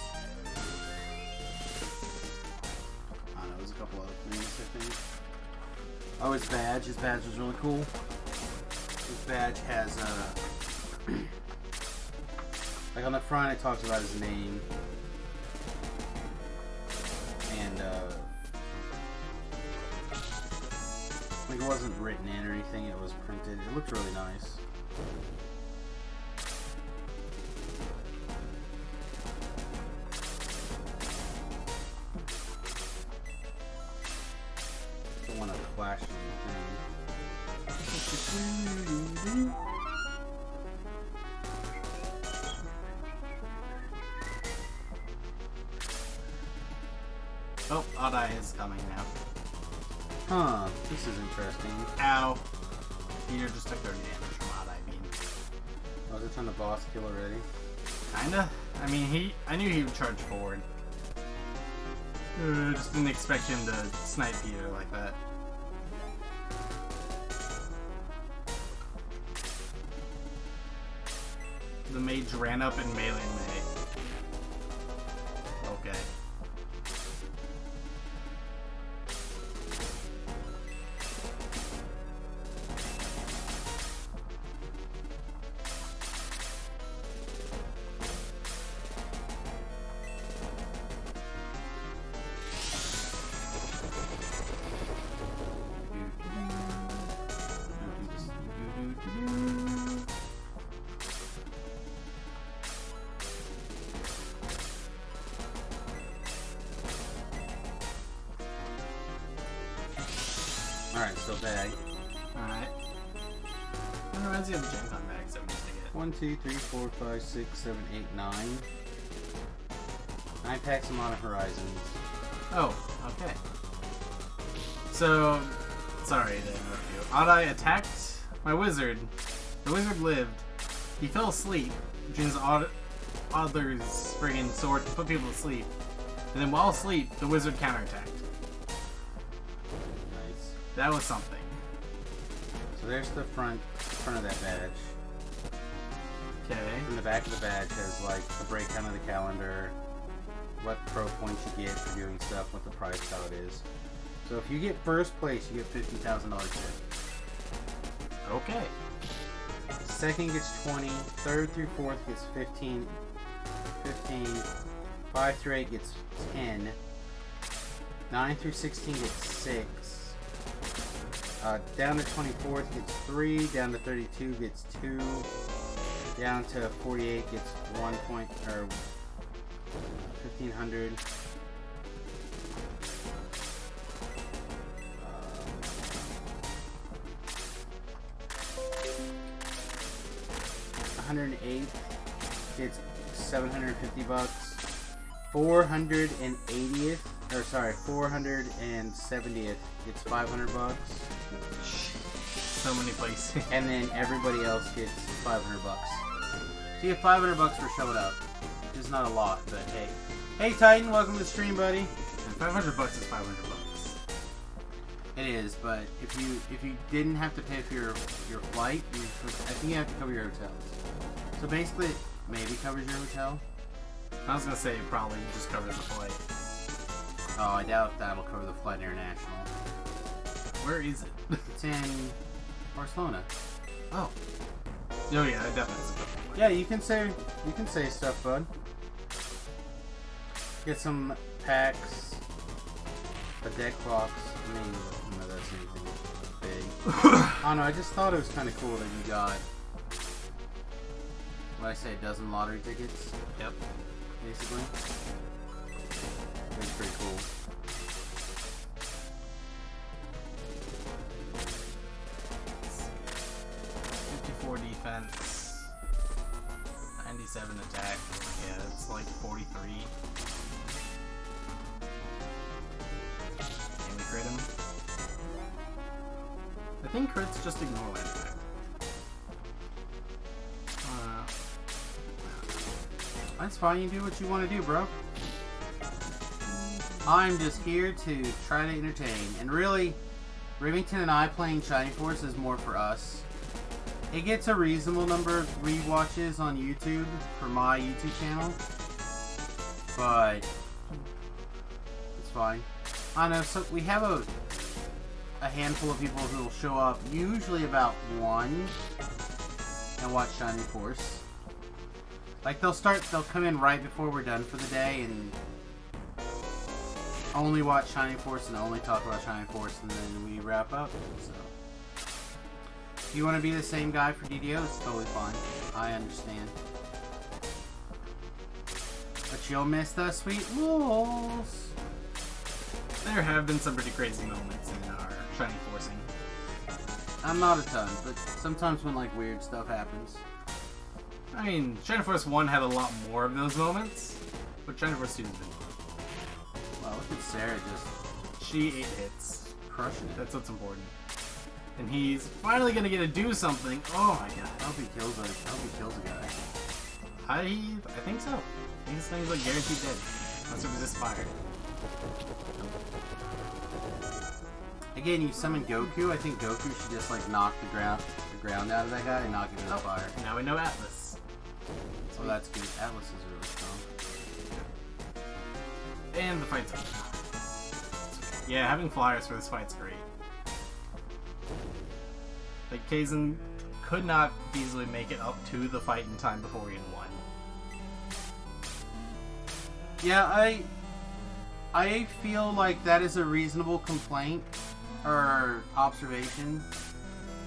I don't know, there's a couple other things, I think. Oh, his badge. His badge was really cool. His badge has like on the front it talks about his name. And like it wasn't written in or anything, it was printed. It looked really nice. Oh, Odd-Eye is coming now. Huh, this is interesting. Ow. Peter just took 30 damage from Odd-Eye Beam. Was it on the boss kill already? Kinda. I mean, I knew he would charge forward. Just didn't expect him to snipe Peter like that. The mage ran up and melee May. Okay. Alright, so bag. Alright. It reminds you of the Gen Con bags that we used to get. 1, 2, 3, 4, 5, 6, 7, 8, 9. 9 packs of Mono Horizons. Oh, okay. So, sorry to interrupt you. Odd-Eye attacked my wizard. The wizard lived. He fell asleep, which means Oddler's friggin' sword to put people to sleep. And then while asleep, the wizard counterattacked. Nice. That was something. So there's the front of that badge. Okay. And the back of the badge has like the breakdown of the calendar, what pro points you get for doing stuff, what the price how it is. So if you get first place, you get $50,000 check. Okay. Second gets 20, third through fourth gets 15, 5 through 8 gets 10, 9 through 16 gets 6, down to 24th gets 3, down to 32 gets 2, down to 48 gets 1 point, or 1,500. 108 gets $750. 480th, or sorry, 470th gets $500. So many places. And then everybody else gets $500. So you have $500 for showing up. It's not a lot, but hey. Hey Titan, welcome to the stream, buddy. And $500 is $500. It is, but if you didn't have to pay for your flight, I think you have to cover your hotels. So basically, it maybe covers your hotel. I was gonna say it probably just covers the flight. Oh, I doubt that'll cover the flight international. Where is it? It's in Barcelona. Oh. Oh yeah, it definitely is a good flight. Yeah, you can say stuff, bud. Get some packs, a deck box. I mean, no, that's anything big. I don't know. I just thought it was kind of cool that you got. What I say, a dozen lottery tickets. Yep. Basically. That's pretty cool. Defense, 97 attack. Yeah, it's like 43. Can we crit him? I think crits just ignore land attack. That's fine. You do what you want to do, bro. I'm just here to try to entertain. And really, Remington and I playing Shiny Force is more for us. It gets a reasonable number of rewatches on YouTube for my YouTube channel, but it's fine. I don't know, so we have a handful of people who will show up, usually about 1, and watch Shiny Force. Like they'll come in right before we're done for the day and only watch Shiny Force and only talk about Shiny Force, and then we wrap up. So. If you want to be the same guy for DDO, it's totally fine. I understand. But you'll miss the sweet rules. There have been some pretty crazy moments in our Shiny Forcing. I'm not a ton, but sometimes when like weird stuff happens. I mean, Shining Force 1 had a lot more of those moments, but Shining Force 2 has been fun. Wow, look at Sarah just She 8 hits. crushing it. That's what's important. And he's finally gonna get to do something. Oh my god. I hope he kills a guy. I think so. These things like guaranteed dead. Unless it resists fire. Again, you summon Goku. I think Goku should just like knock the ground out of that guy and knock him into fire. Now we know Atlas. So that's good. Atlas is really strong. And the fight's over. Yeah, having flyers for this fight's great. Like, Kaizen could not easily make it up to the fight in time before he had won. Yeah, I feel like that is a reasonable complaint or observation,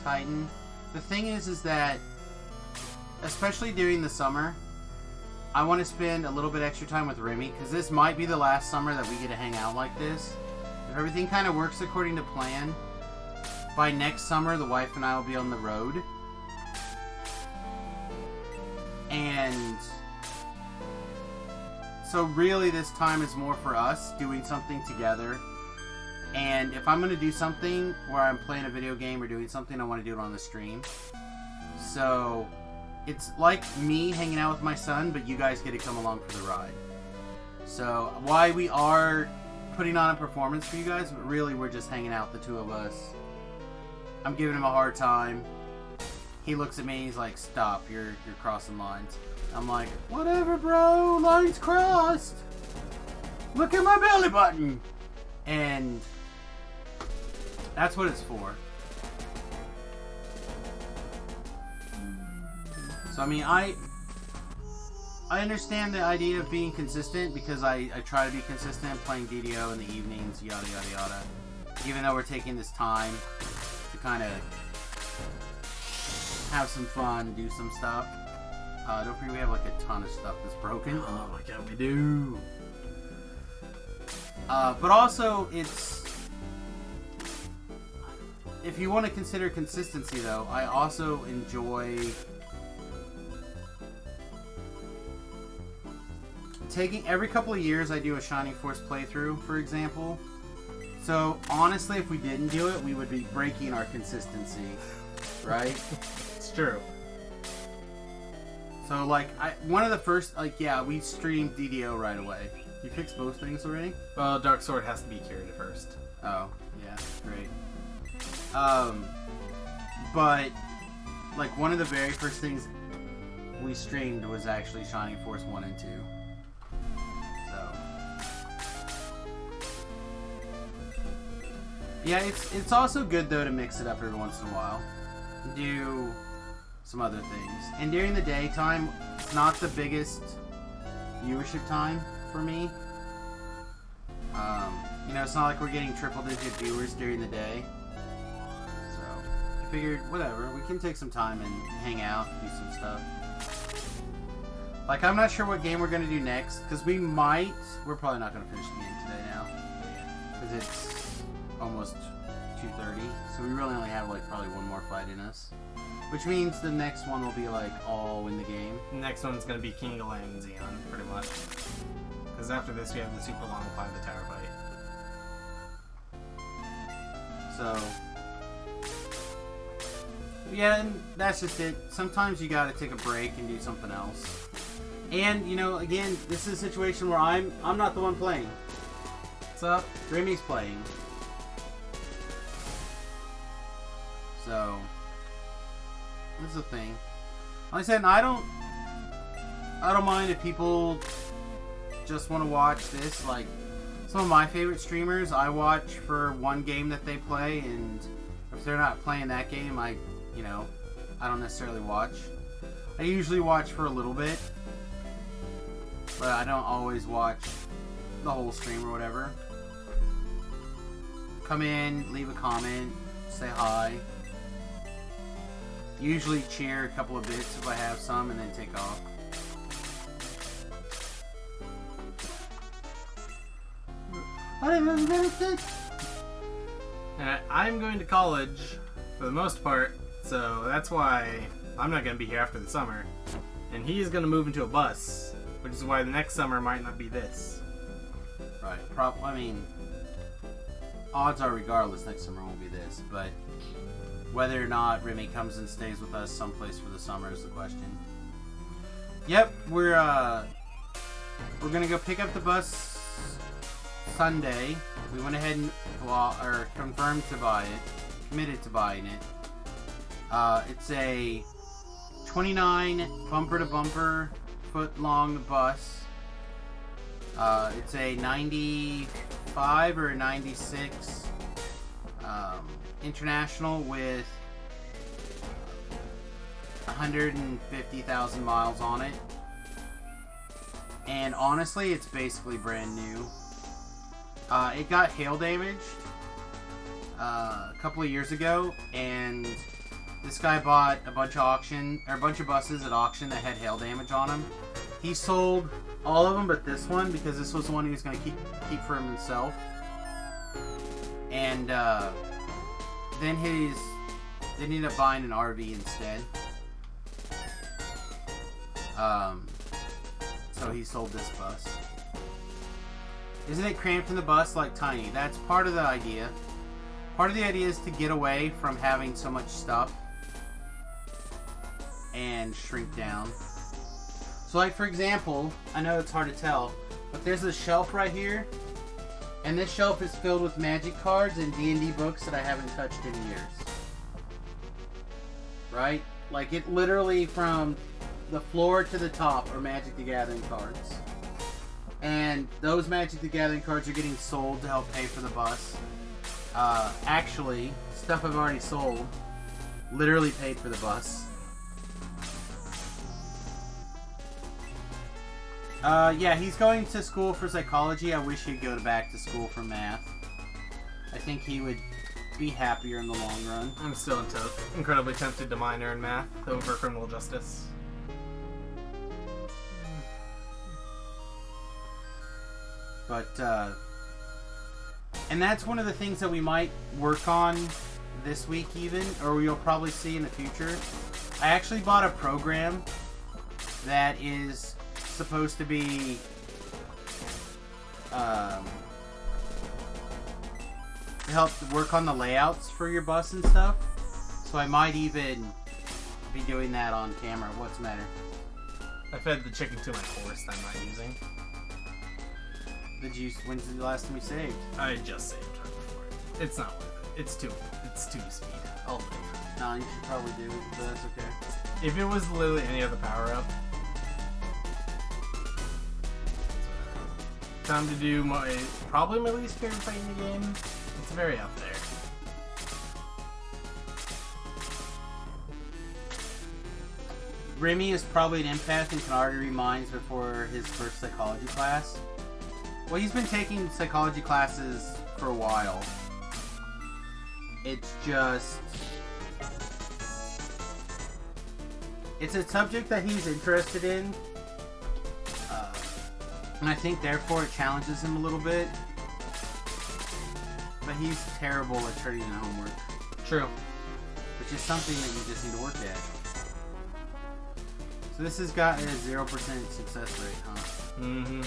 Titan. The thing is that especially during the summer, I want to spend a little bit extra time with Remy because this might be the last summer that we get to hang out like this. If everything kind of works according to plan, by next summer the wife and I will be on the road. And so really this time is more for us doing something together. And if I'm going to do something where I'm playing a video game or doing something, I want to do it on the stream. So it's like me hanging out with my son, but you guys get to come along for the ride. So why we are putting on a performance for you guys, but really we're just hanging out, the two of us. I'm giving him a hard time. He looks at me, he's like, stop, you're crossing lines. I'm like, whatever bro, lines crossed. Look at my belly button. And that's what it's for. So I mean, I understand the idea of being consistent because I try to be consistent playing DDO in the evenings, yada yada yada. Even though we're taking this time to kind of have some fun, do some stuff. Don't forget we have like a ton of stuff that's broken. Oh my god, we do. But also, it's... If you want to consider consistency, though, I also enjoy taking... Every couple of years, I do a Shining Force playthrough, for example. So, honestly, if we didn't do it, we would be breaking our consistency, right? It's true. So, like, one of the first... Like, yeah, we streamed DDO right away. You fixed both things already? Well, Dark Sword has to be cured first. Oh, yeah, great. But, like, one of the very first things we streamed was actually Shining Force 1 and 2. So. Yeah, it's also good, though, to mix it up every once in a while. Do some other things. And during the daytime, it's not the biggest viewership time for me. You know, it's not like we're getting triple-digit viewers during the day. So, I figured, whatever, we can take some time and hang out, do some stuff. Like, I'm not sure what game we're going to do next, because we're probably not going to finish the game today now. Because it's almost 2:30, so we really only have, like, probably one more fight in us. Which means the next one will be, like, all in the game. The next one's going to be King of Lamb and Zeon, pretty much. Because after this, we have the super long Climb the Tower fight. So, yeah, and that's just it. Sometimes you gotta take a break and do something else. And, you know, again, this is a situation where I'm not the one playing. What's up? Remy's playing. So, this is the thing. Like I said, I don't mind if people just want to watch this. Like, some of my favorite streamers, I watch for one game that they play, and if they're not playing that game, I don't necessarily watch. I usually watch for a little bit, but I don't always watch the whole stream or whatever. Come in, leave a comment, say hi. Usually cheer a couple of bits if I have some, and then take off. I'm going to college for the most part. So that's why I'm not going to be here after the summer. And he's going to move into a bus, which is why the next summer might not be this. Right. I mean, odds are regardless next summer won't be this, but whether or not Remy comes and stays with us someplace for the summer is the question. Yep, we're gonna go pick up the bus Sunday. We went ahead and confirmed to buy it, committed to buying it. It's a 29 bumper to bumper foot long bus. It's a 95 or 96 international with 150,000 miles on it. And honestly, it's basically brand new. It got hail damaged a couple of years ago, and this guy bought a bunch of buses at auction that had hail damage on them. He sold all of them but this one because this was the one he was going to keep for himself. And then he ended up buying an RV instead. So he sold this bus. Isn't it cramped in the bus like tiny? That's part of the idea. Part of the idea is to get away from having so much stuff and shrink down. So like for example, I know it's hard to tell, but there's a shelf right here, and this shelf is filled with Magic cards and D&D books that I haven't touched in years. Right? Like it literally from the floor to the top are Magic the Gathering cards. And those Magic the Gathering cards are getting sold to help pay for the bus. Actually, stuff I've already sold literally paid for the bus. Yeah, he's going to school for psychology. I wish he'd go back to school for math. I think he would be happier in the long run. I'm still incredibly tempted to minor in math over criminal justice. But, and that's one of the things that we might work on this week even, or you'll probably see in the future. I actually bought a program that is supposed to be, to help work on the layouts for your bus and stuff. So I might even be doing that on camera. What's the matter? I fed the chicken to my horse that I'm not using. When's the last time you saved? I just saved her before. It's not worth it. It's too speed. I'll live. No, you should probably do it, but that's okay. If it was literally any other power-up, time to do probably my least favorite fight in the game. It's very up there. Remy is probably an empath and can already read minds before his first psychology class. Well, he's been taking psychology classes for a while. It's just... it's a subject that he's interested in. And I think, therefore, it challenges him a little bit. But he's terrible at turning in homework. True. Which is something that you just need to work at. So this has got a 0% success rate, huh? Mm-hmm.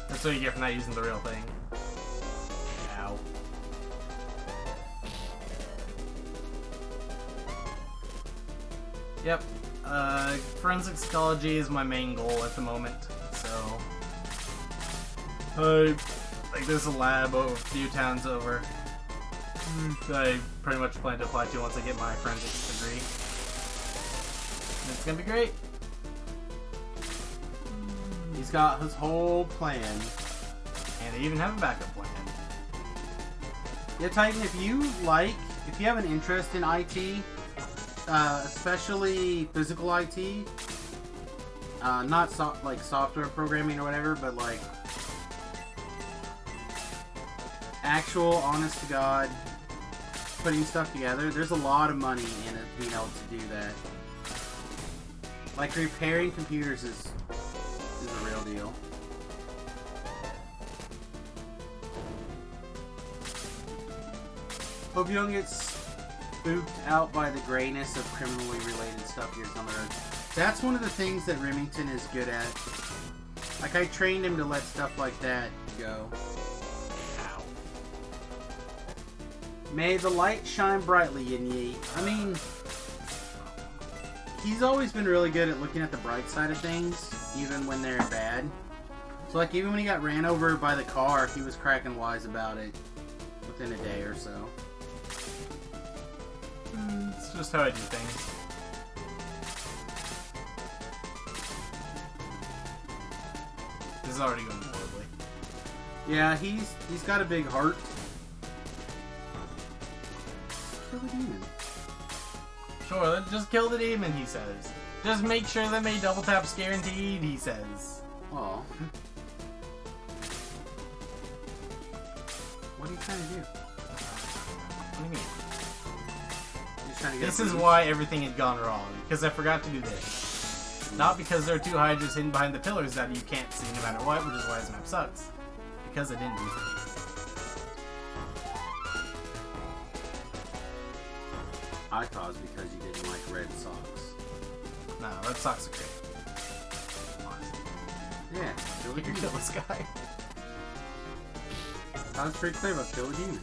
That's what you get for not using the real thing. Ow. Yep. Forensic psychology is my main goal at the moment, so... like, there's a lab a few towns over that I pretty much plan to apply to once I get my forensics degree. And it's gonna be great. He's got his whole plan. And they even have a backup plan. Yeah, Titan, if you have an interest in IT, especially physical IT, not like software programming or whatever, but like actual, honest to God, putting stuff together, there's a lot of money in it being able to do that. Like repairing computers is a real deal. Hope you don't get spooked out by the grayness of criminally related stuff years down the road. That's one of the things that Remington is good at. Like, I trained him to let stuff like that go. Ow. May the light shine brightly in ye. I mean, he's always been really good at looking at the bright side of things, even when they're bad. So, like, even when he got ran over by the car, he was cracking wise about it within a day or so. It's just how I do things. This is already going horribly. Yeah, he's got a big heart. Kill the demon. Sure, let's just kill the demon, he says. Just make sure that my double tap's guaranteed, he says. Oh. What are you trying to do? What do you mean? You're trying to get This is why everything had gone wrong, because I forgot to do this. Not because there are two hydras hidden behind the pillars that you can't see no matter what, which is why this map sucks. Because I didn't do it. I thought it was because you didn't like red socks. No, red socks are great. Honestly. Yeah, kill the You demon. kill this guy. I was pretty clear about kill the demon.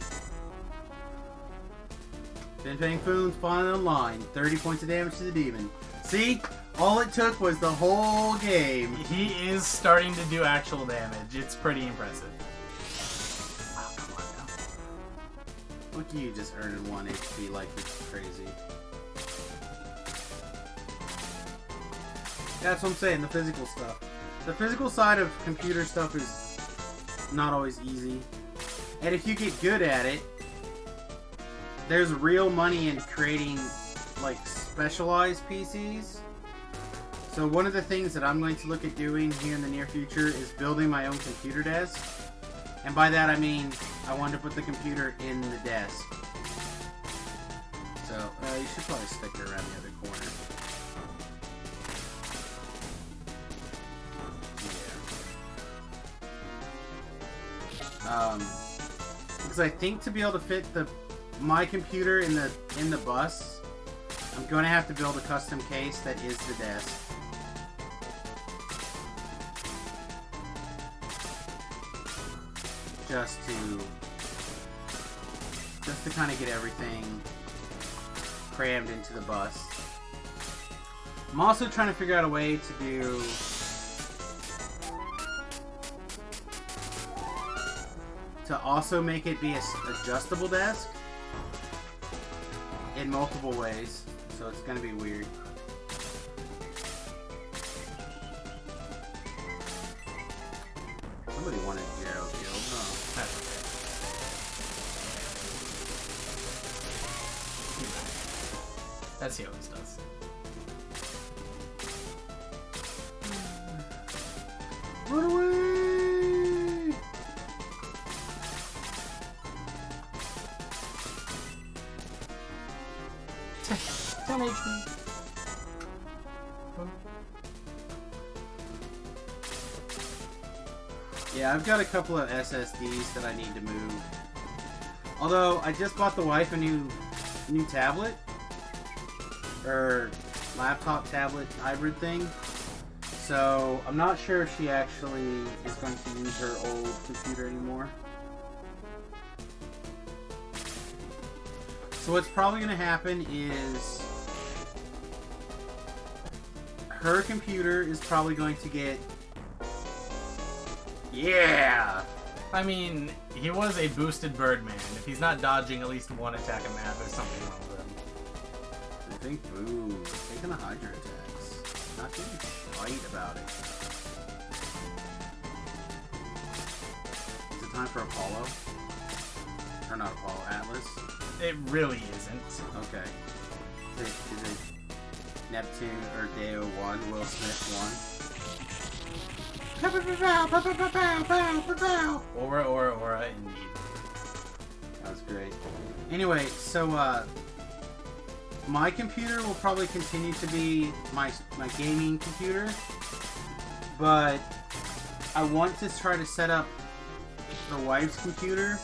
Fin Fang Foon spawning online. 30 points of damage to the demon. See? All it took was the whole game. He is starting to do actual damage. It's pretty impressive. Oh, come on now. Look at you just earning 1 HP like it's crazy. That's what I'm saying, the physical stuff. The physical side of computer stuff is not always easy. And if you get good at it, there's real money in creating, like, specialized PCs. So one of the things that I'm going to look at doing here in the near future is building my own computer desk. And by that I mean, I want to put the computer in the desk. So, you should probably stick it around the other corner. Yeah. Because I think to be able to fit my computer in the bus, I'm going to have to build a custom case that is the desk. Just to kind of get everything crammed into the bus. I'm also trying to figure out a way to do also make it be an adjustable desk in multiple ways. So it's gonna be weird. Somebody wanted Jero killed. No. That's okay. That's he always does. Run away! 10 HP. Yeah, I've got a couple of SSDs that I need to move. Although, I just bought the wife a new tablet. Or laptop tablet hybrid thing. So, I'm not sure if she actually is going to use her old computer anymore. So what's probably going to happen is her computer is probably going to get... Yeah! I mean, he was a boosted Birdman. If he's not dodging at least one attack a map, there's something wrong with him. I think, ooh, taking the Hydra attacks. Not getting shite about it. Is it time for Apollo? Or not Apollo, Atlas? It really isn't. Okay. Is it Neptune or Deo 1, Will Smith 1? Aura, indeed. That was great. Anyway, so, my computer will probably continue to be my gaming computer, but I want to try to set up the wife's computer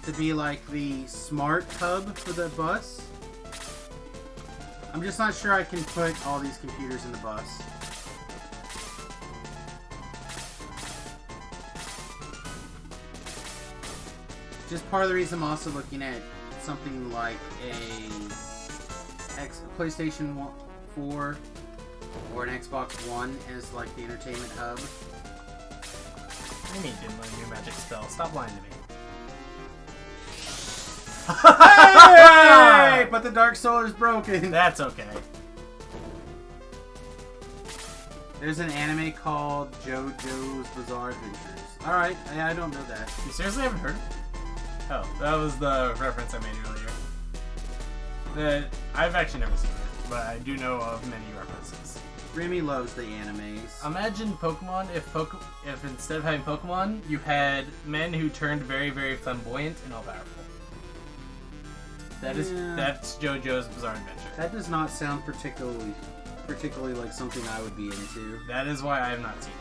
to be like the smart hub for the bus. I'm just not sure I can put all these computers in the bus. Just part of the reason I'm also looking at something like a PlayStation 4 or an Xbox One as like the entertainment hub. What do you mean didn't learn your magic spell? Stop lying to me. Hey! But the Dark Soul is broken. That's okay. There's an anime called JoJo's Bizarre Adventures. Alright, I don't know that. You seriously haven't heard of it? Oh, that was the reference I made earlier. I've actually never seen it, but I do know of many references. Remy loves the animes. Imagine Pokemon if instead of having Pokemon, you had men who turned very, very flamboyant and all-powerful. That's JoJo's Bizarre Adventure. That does not sound particularly like something I would be into. That is why I have not seen it.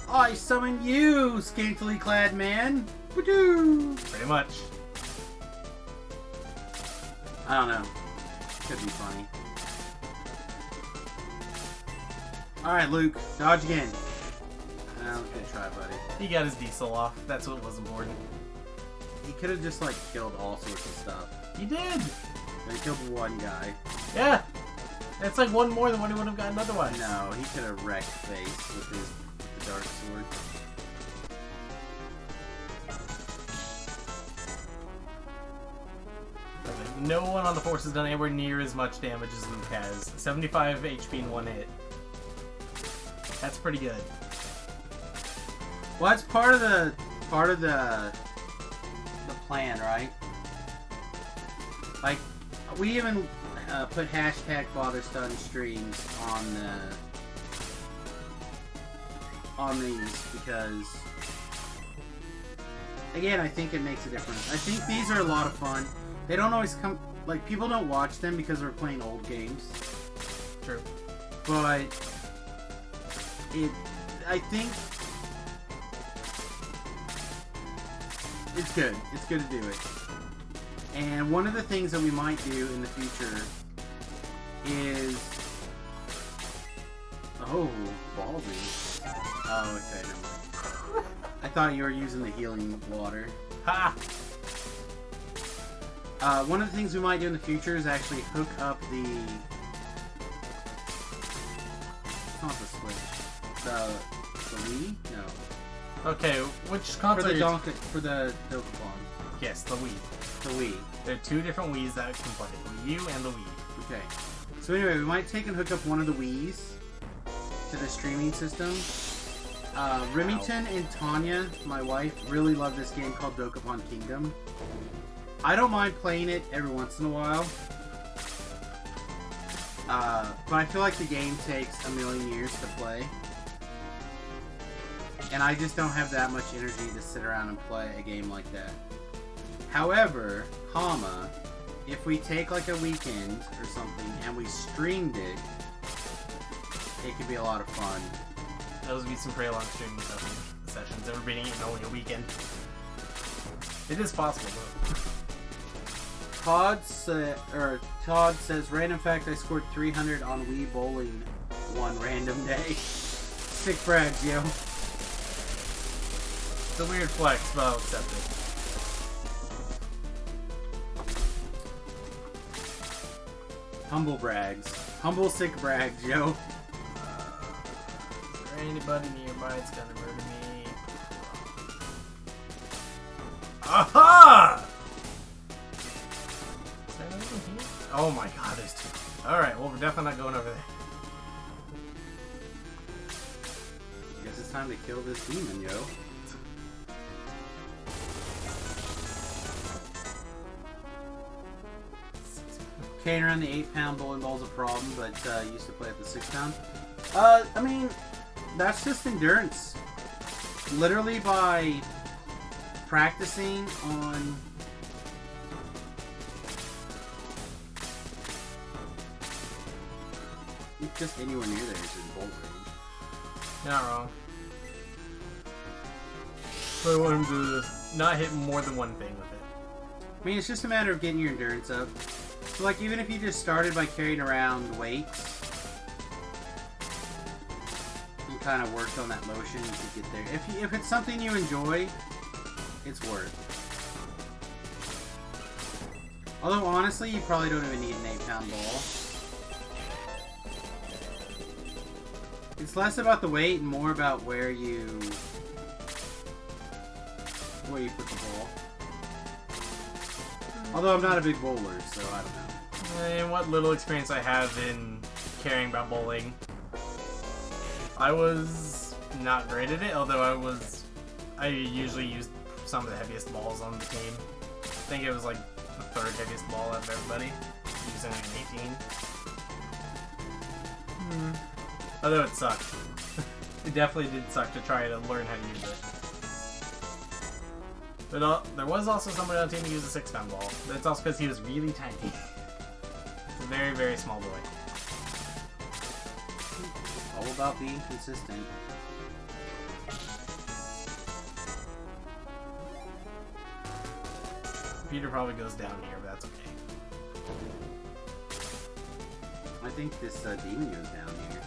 I summon you, scantily clad man. Woo-doo! Pretty much. I don't know. Could be funny. Alright, Luke. Dodge again. Good try, buddy. He got his diesel off. That's what was important. He could have just, like, killed all sorts of stuff. He did! But he killed one guy. Yeah! That's like one more than what he would have gotten otherwise. No, he could have wrecked face with the Dark Sword. No one on the force has done anywhere near as much damage as Luke has. 75 HP in one hit. That's pretty good. Well, that's part of the plan, right? Like, we even put hashtag FatherStun streams on these because, again, I think it makes a difference. I think these are a lot of fun. They don't always come, like, people don't watch them because we're playing old games. True. But I think it's good. It's good to do it. And one of the things that we might do in the future is... Oh, ballsy. Oh, okay, never mind. I thought you were using the healing water. Ha! One of the things we might do in the future is actually hook up the... Not the Switch. The Wii? No. Okay, which console For the Dokapon. Yes, the Wii. The Wii. There are two different Wiis that can play. The Wii U and the Wii. Okay. So anyway, we might take and hook up one of the Wiis to the streaming system. Remington and Tanya, my wife, really love this game called Dokapon Kingdom. I don't mind playing it every once in a while. But I feel like the game takes a million years to play. And I just don't have that much energy to sit around and play a game like that. However, if we take like a weekend or something and we streamed it, it could be a lot of fun. Those would be some pretty long streaming sessions. Ever beating it in only a weekend. It is possible though. Todd says, random fact, I scored 300 on Wii Bowling one random day. Sick brags, yo. It's a weird flex, but I'll accept it. Humble brags. Humble sick brags, yo. Is there anybody nearby that's gonna murder me? Aha! Is there anything here? Oh my god, there's two. Alright, well, we're definitely not going over there. I guess it's time to kill this demon, yo. Carrying around the 8-pound bowling ball's a problem, but used to play at the 6-pound. I mean, that's just endurance. Literally by practicing on... just anywhere near there is in bolt range. Not wrong. But I want him to not hit more than one thing with it. I mean, it's just a matter of getting your endurance up. So, like, even if you just started by carrying around weights and kind of worked on that motion, you could get there. If it's something you enjoy, it's worth. Although, honestly, you probably don't even need an 8-pound ball. It's less about the weight and more about where you put the ball. Although I'm not a big bowler, so I don't know. And what little experience I have in caring about bowling, I was not great at it, although I usually used some of the heaviest balls on the team. I think it was like the 3rd heaviest ball out of everybody, using an 18. Although it sucked. It definitely did suck to try to learn how to use it. But there was also somebody on the team who used a 6-pound ball. But it's also because he was really tiny. It's a very, very small boy. It's all about being consistent. Peter probably goes down here, but that's okay. I think this demon goes down here.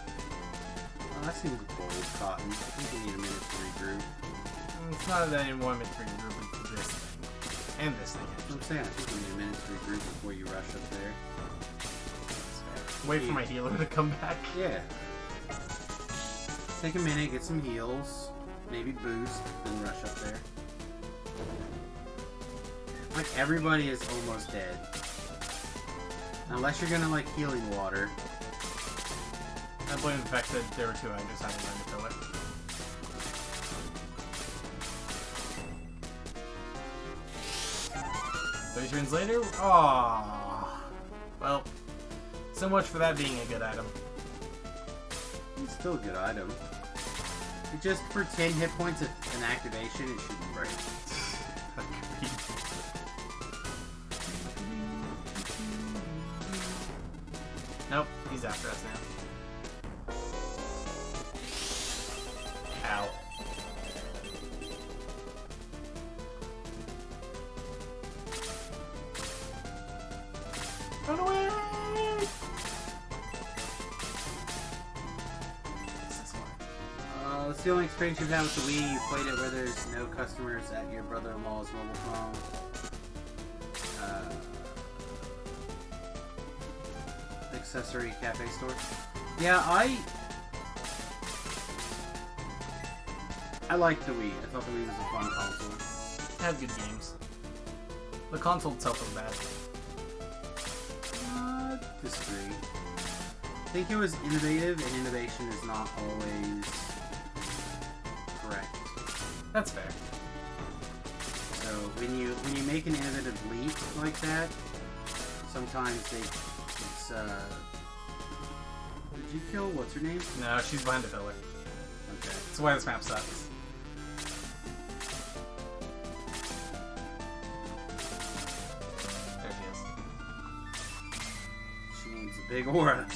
Oh, that seems boiled cotton. I think we need a minute to regroup. It's not that in 1 minute to regroup, it's this thing. And this thing, actually. I'm saying I think we need a minute to regroup before you rush up there. Wait for my healer to come back. Yeah. Take a minute, get some heals, maybe boost, then rush up there. Like, everybody is almost dead. Unless you're gonna, like, healing water. I blame the fact that there were 2 I just had to learn to kill it. 30 turns later? Aww. Well, so much for that being a good item. It's still a good item. It just, for 10 hit points of an activation, it shouldn't break. Agreed. Nope, he's after us now. Ow. Run away! It's the only experience you've had with the Wii. You played it where there's no customers at your brother-in-law's mobile phone. Accessory cafe store. Yeah, I liked the Wii. I thought the Wii was a fun console. It had good games. The console itself was bad. Disagree. I think it was innovative, and innovation is not always correct. That's fair. So when you make an innovative leap like that, sometimes it's did you kill what's her name? No, she's behind the pillar. Okay. That's why this map sucks. There she is. She needs a big aura.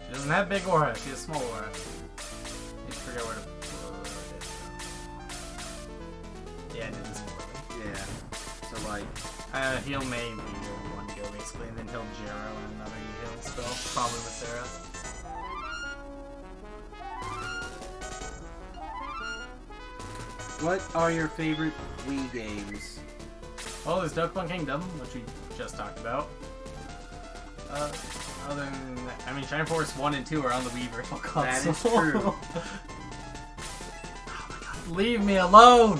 She doesn't have big aura, she has small aura. Need to figure out where to put it. Yeah, I did this one. Yeah. So like Heal May in one go basically, and then he'll Jero and another heal spell. Probably with Sarah. what are your favorite Wii games? Oh, there's Pokemon Kingdom, which we just talked about. Other than that, I mean, Shine Force 1 and 2 are on the Wii Virtual Console. That is true. Oh my god, leave me alone!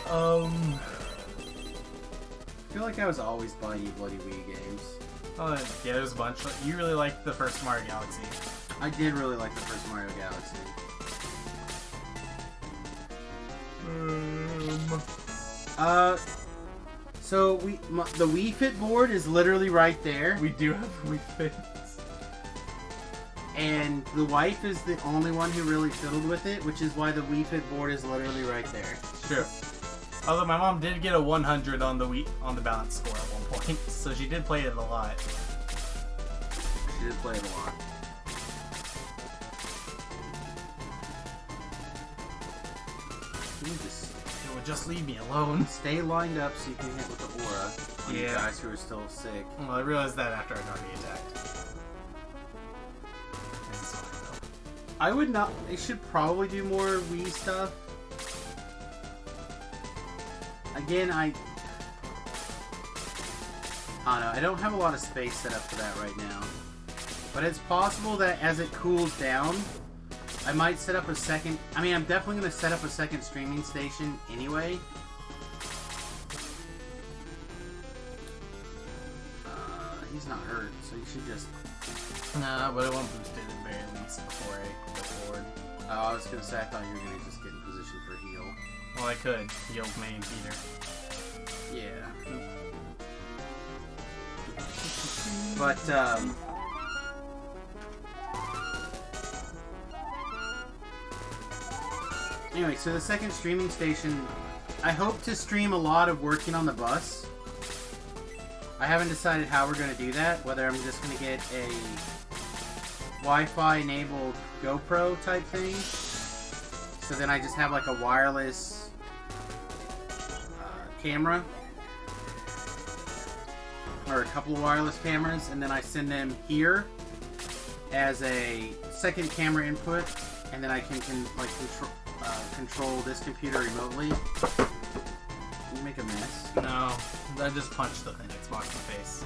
I feel like I was always buying you bloody Wii games. Oh, yeah, there's a bunch. You really liked the first Mario Galaxy. I did really like the first Mario Galaxy. So the Wii Fit board is literally right there, We do have Wii Fits. and the wife is the only one who really fiddled with it, which is why the Wii Fit board is literally right there. It's true. Although my mom did get a 100 on the balance score at one point, so she did play it a lot. She did play it a lot. Feel what just leave me alone. Stay lined up so you can hit with the aura on you guys who are still sick. Well, I realized that after I'd already attacked. This is fine, though. I would not... They should probably do more Wii stuff. Again, I don't know. I don't have a lot of space set up for that right now. But it's possible that as it cools down, I might set up a second... I mean, I'm definitely going to set up a second streaming station anyway. He's not hurt, so you should just... Nah, but I want boosted at the very least before I go forward. Oh, I was going to say, I thought you were going to just get in position for heal. Well, I could. Heal me and Peter. Yeah. But, anyway, so the second streaming station, I hope to stream a lot of working on the bus. I haven't decided how we're going to do that, whether I'm just going to get a Wi-Fi enabled GoPro type thing. So then I just have like a wireless camera. Or a couple of wireless cameras, and then I send them here as a second camera input, and then I can control this computer remotely. Can you make a mess? No, I just punched the Xbox in the face.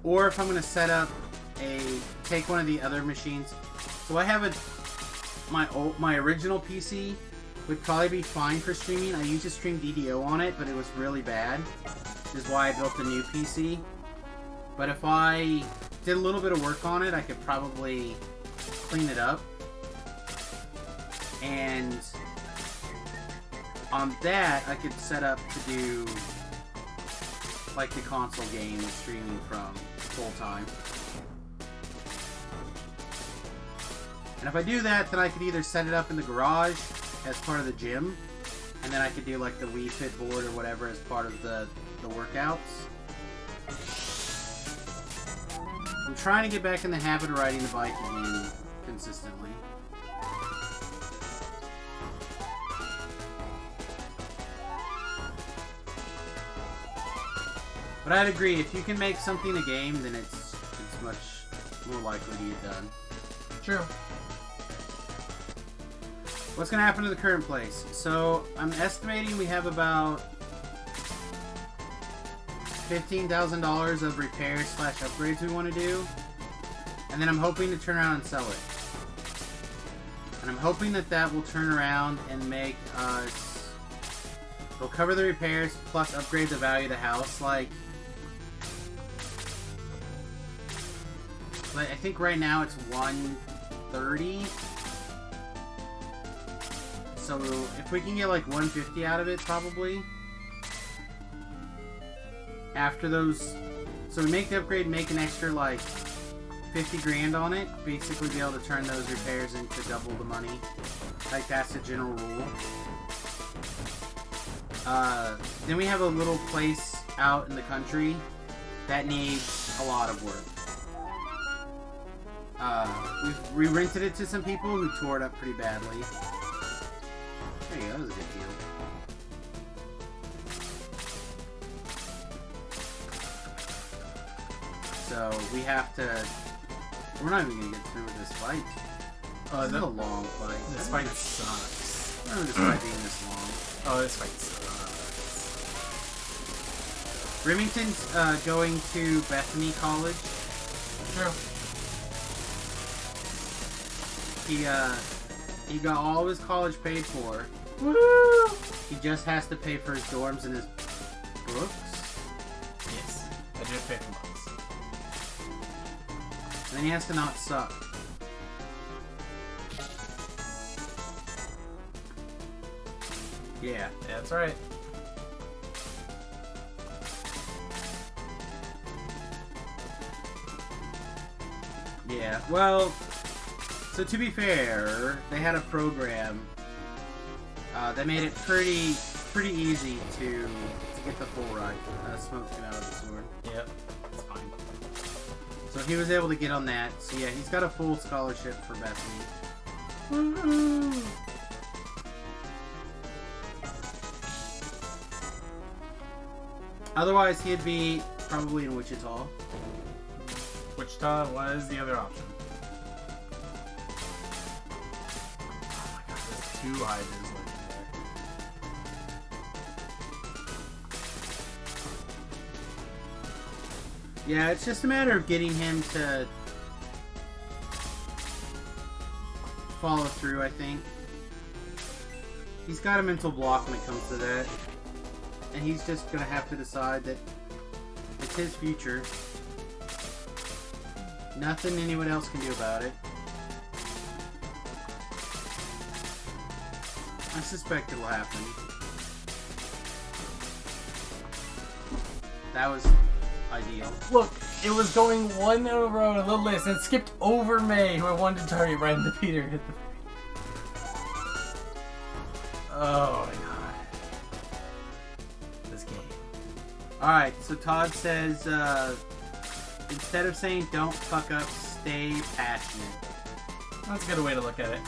Or if I'm going to set up take one of the other machines. So I have my original PC would probably be fine for streaming. I used to stream DDO on it, but it was really bad. Which is why I built a new PC. But if I did a little bit of work on it, I could probably clean it up. And on that, I could set up to do like the console game streaming from full time. And if I do that, then I could either set it up in the garage as part of the gym, and then I could do like the Wii Fit board or whatever as part of the workouts. I'm trying to get back in the habit of riding the bike again consistently. But I'd agree, if you can make something a game, then it's much more likely to get done. True. What's going to happen to the current place? So, I'm estimating we have about $15,000 of repairs / upgrades we want to do. And then I'm hoping to turn around and sell it. And I'm hoping that will turn around and make us... It'll cover the repairs plus upgrade the value of the house. Like I think right now it's 130. So if we can get like 150 out of it, probably. After those, so we make the upgrade, make an extra like 50 grand on it, basically be able to turn those repairs into double the money. Like that's the general rule. Then we have a little place out in the country that needs a lot of work. We rented it to some people who tore it up pretty badly. There you go, that was a good deal. So we have to... We're not even going to get through with this fight. This is a long fight. This fight sucks. I don't remember this fight being this long. Oh, this fight sucks. Remington's going to Bethany College. True. He got all of his college paid for. Woo! He just has to pay for his dorms and his books. Yes, I did pay for books. And then he has to not suck. Yeah. Yeah, that's right. Yeah, well, so to be fair, they had a program that made it pretty easy to get the full ride. Smoke came out of the sword. Yep, it's fine. So he was able to get on that. So yeah, he's got a full scholarship for Bethany. Woohoo! Otherwise, he'd be probably in Wichita. Wichita was the other option. Oh my god, there's 2 hydras living there. Yeah, it's just a matter of getting him to follow through, I think. He's got a mental block when it comes to that. And he's just going to have to decide that it's his future. Nothing anyone else can do about it. I suspect it'll happen. That was ideal. Look, it was going one in a row, a little list, and it skipped over May, who I wanted to target right into Peter. Hit the... Oh my god. This game. Alright, so Todd says, instead of saying don't fuck up, stay passionate. That's a good way to look at it.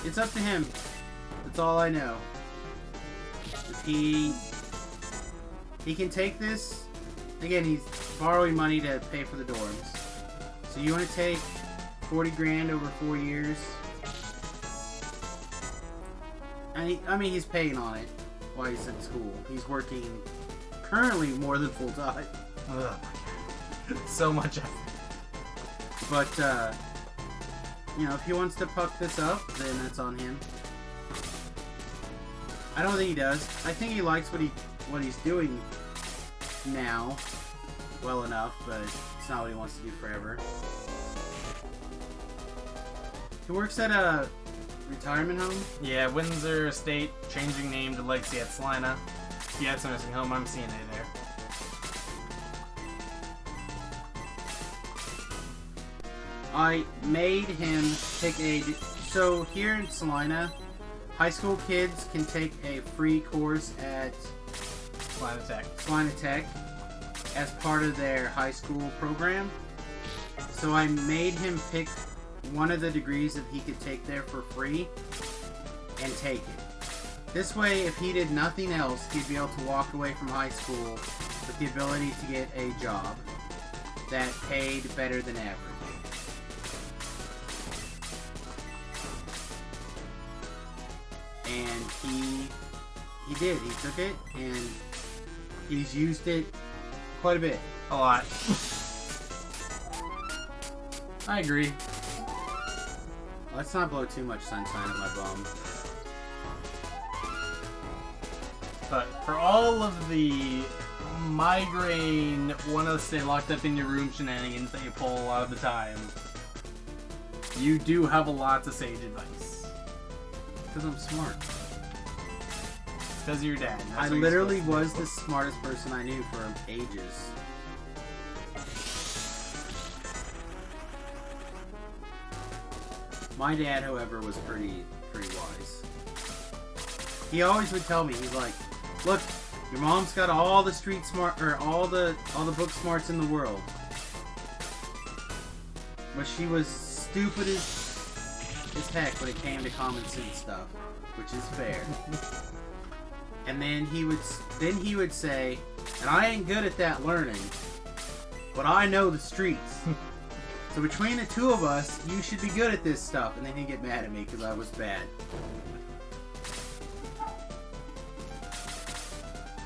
It's up to him. That's all I know. If he can take this, again, he's borrowing money to pay for the dorms. So you want to take 40 grand over 4 years? I mean, he's paying on it while he's in school. He's working currently more than full time. Oh my god. So much effort. But, if he wants to puck this up, then that's on him. I don't think he does. I think he likes what he's doing now well enough, but it's not what he wants to do forever. He works at a retirement home? Yeah, Windsor Estate, changing name to Legacy at Salina. Yeah, it's a nursing home. I'm CNA there. I made him pick so here in Salina, high school kids can take a free course at Salina Tech as part of their high school program. So I made him pick one of the degrees that he could take there for free and take it. This way, if he did nothing else, he'd be able to walk away from high school with the ability to get a job that paid better than average. And he did. He took it, and he's used it quite a bit. A lot. I agree. Let's not blow too much sunshine at my bum. But for all of the migraine, want to stay locked up in your room shenanigans that you pull a lot of the time, you do have a lot to sage advice. Because I'm smart. It's because of your dad. I literally was the smartest person I knew for ages. My dad, however, was pretty wise. He always would tell me, he's like, "Look, your mom's got all the street smart, or all the book smarts in the world, but she was stupid as heck when it came to common sense stuff," which is fair. And then he would say, "And I ain't good at that learning, but I know the streets. So between the two of us, you should be good at this stuff." And then he'd get mad at me because I was bad.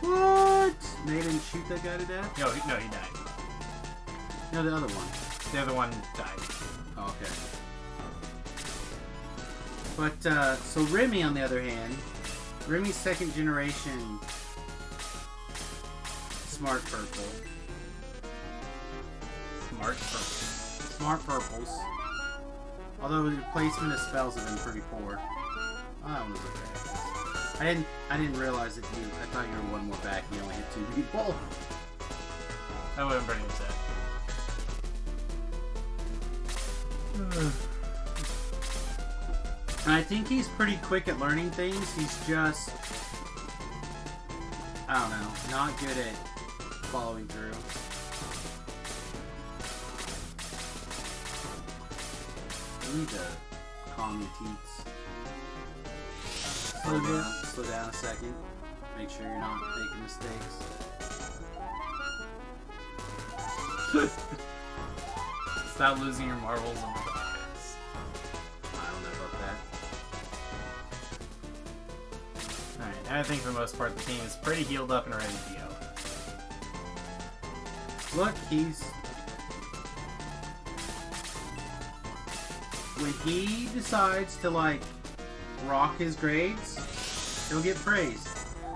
What? They didn't shoot that guy to death? No, he died. No, the other one. The other one died. Oh, okay. But, so Remy, on the other hand, Remy's second generation Smart Purple. Smart Purple. Smart Purples. Although the placement of spells have been pretty poor. Oh, that one was okay. I didn't realize that I thought you were one more back and you only hit 2 people. That would have been pretty upset. And I think he's pretty quick at learning things. He's just, I don't know, not good at following through. I need to calm your teats. Slow down a second. Make sure you're not making mistakes. Stop losing your marbles on the dice. I don't know about that. Alright, I think for the most part the team is pretty healed up and ready to go. Look, when he decides to, like, rock his grades, he'll get praised.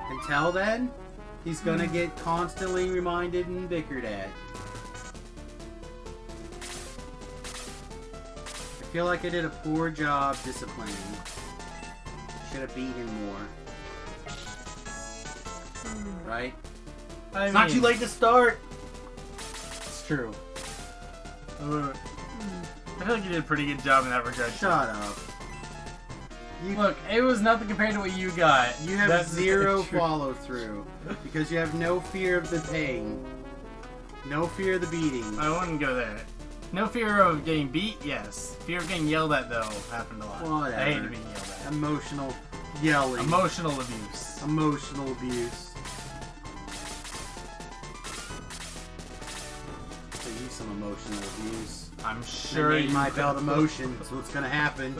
Until then, he's gonna get constantly reminded and bickered at. I feel like I did a poor job disciplining. Should have beat him more. Right? I It's not too late to start! It's true. I feel like you did a pretty good job in that regard. Shut up. Look, it was nothing compared to what you got. You have That's zero true. follow-through. Because you have no fear of the pain. No fear of the beating. I wouldn't go there. No fear of getting beat, yes. Fear of getting yelled at, though, happened a lot. Whatever. I hated being yelled at. Emotional yelling. Emotional abuse. Emotional abuse. So use some emotional abuse. I'm sure I made my you felt emotion. That's what's gonna happen.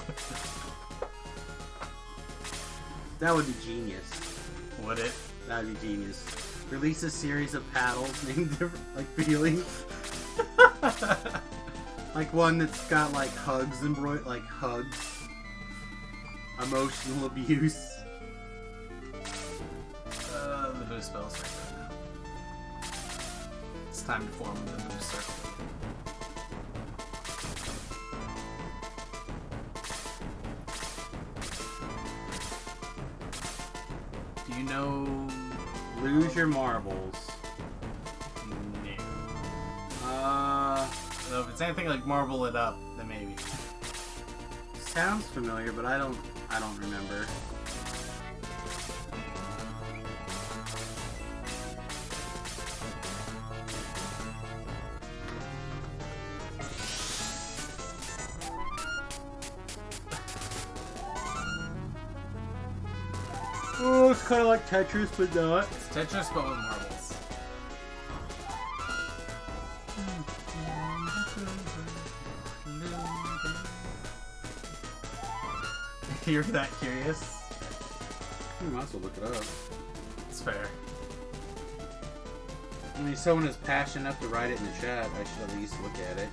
That would be genius. Would it? That would be genius. Release a series of paddles named different, like, feelings. Like one that's got, like, hugs embroidered, like, hugs. Emotional abuse. The boost spell's right now. It's time to form the boost circle. Do you know... Lose your marbles. No. So if it's anything like Marble It Up, then maybe. Sounds familiar, but I don't remember. Oh, it's kind of like Tetris, but not. It's Tetris, but with marbles. You're that curious? You might as well look it up. It's fair. I mean, someone is passionate enough to write it in the chat. I should at least look at it.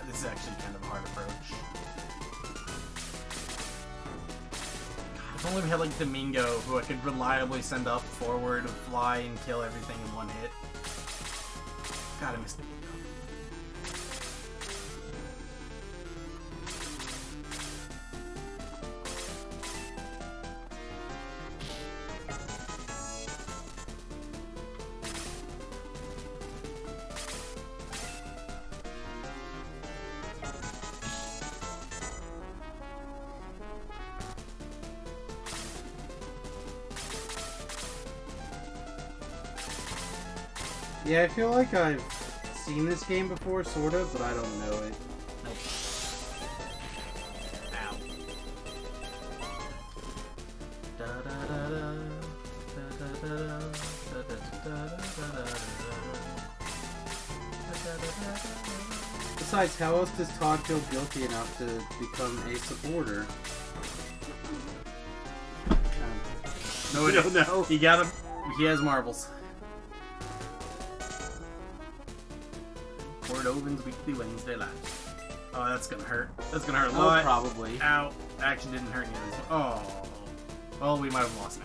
This is actually kind of a hard approach. God, if only we had like Domingo, who I could reliably send up, forward, fly, and kill everything in one hit. God, I miss Domingo. Yeah, I feel like I've seen this game before, sort of, but I don't know it. Nope. Ow. Besides, how else does Todd feel guilty enough to become a supporter? No, I don't know. He got him. He has marbles. Cordovan's Weekly Wednesday Live. Oh, that's gonna hurt. That's gonna hurt a lot. Oh, probably. Ow. Actually didn't hurt any of these. Oh. Well, we might have lost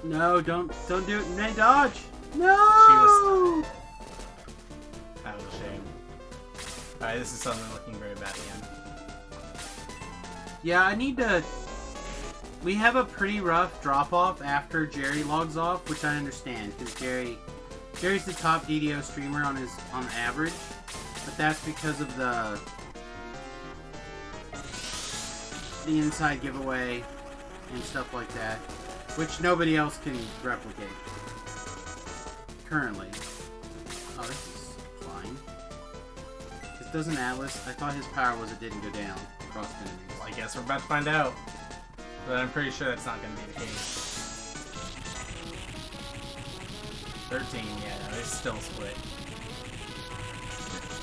now. No, don't do it. Nay, dodge. No. was That was a shame. Alright, this is suddenly looking very bad again. Yeah, I need to. We have a pretty rough drop off after Jerry logs off, which I understand because Jerry's the top DDO streamer on average, but that's because of the inside giveaway and stuff like that, which nobody else can replicate currently. Oh, this is fine. This doesn't Atlas. I thought his power was it didn't go down across enemies. Well, I guess we're about to find out. But I'm pretty sure that's not going to be the case. 13, yeah, it's still split.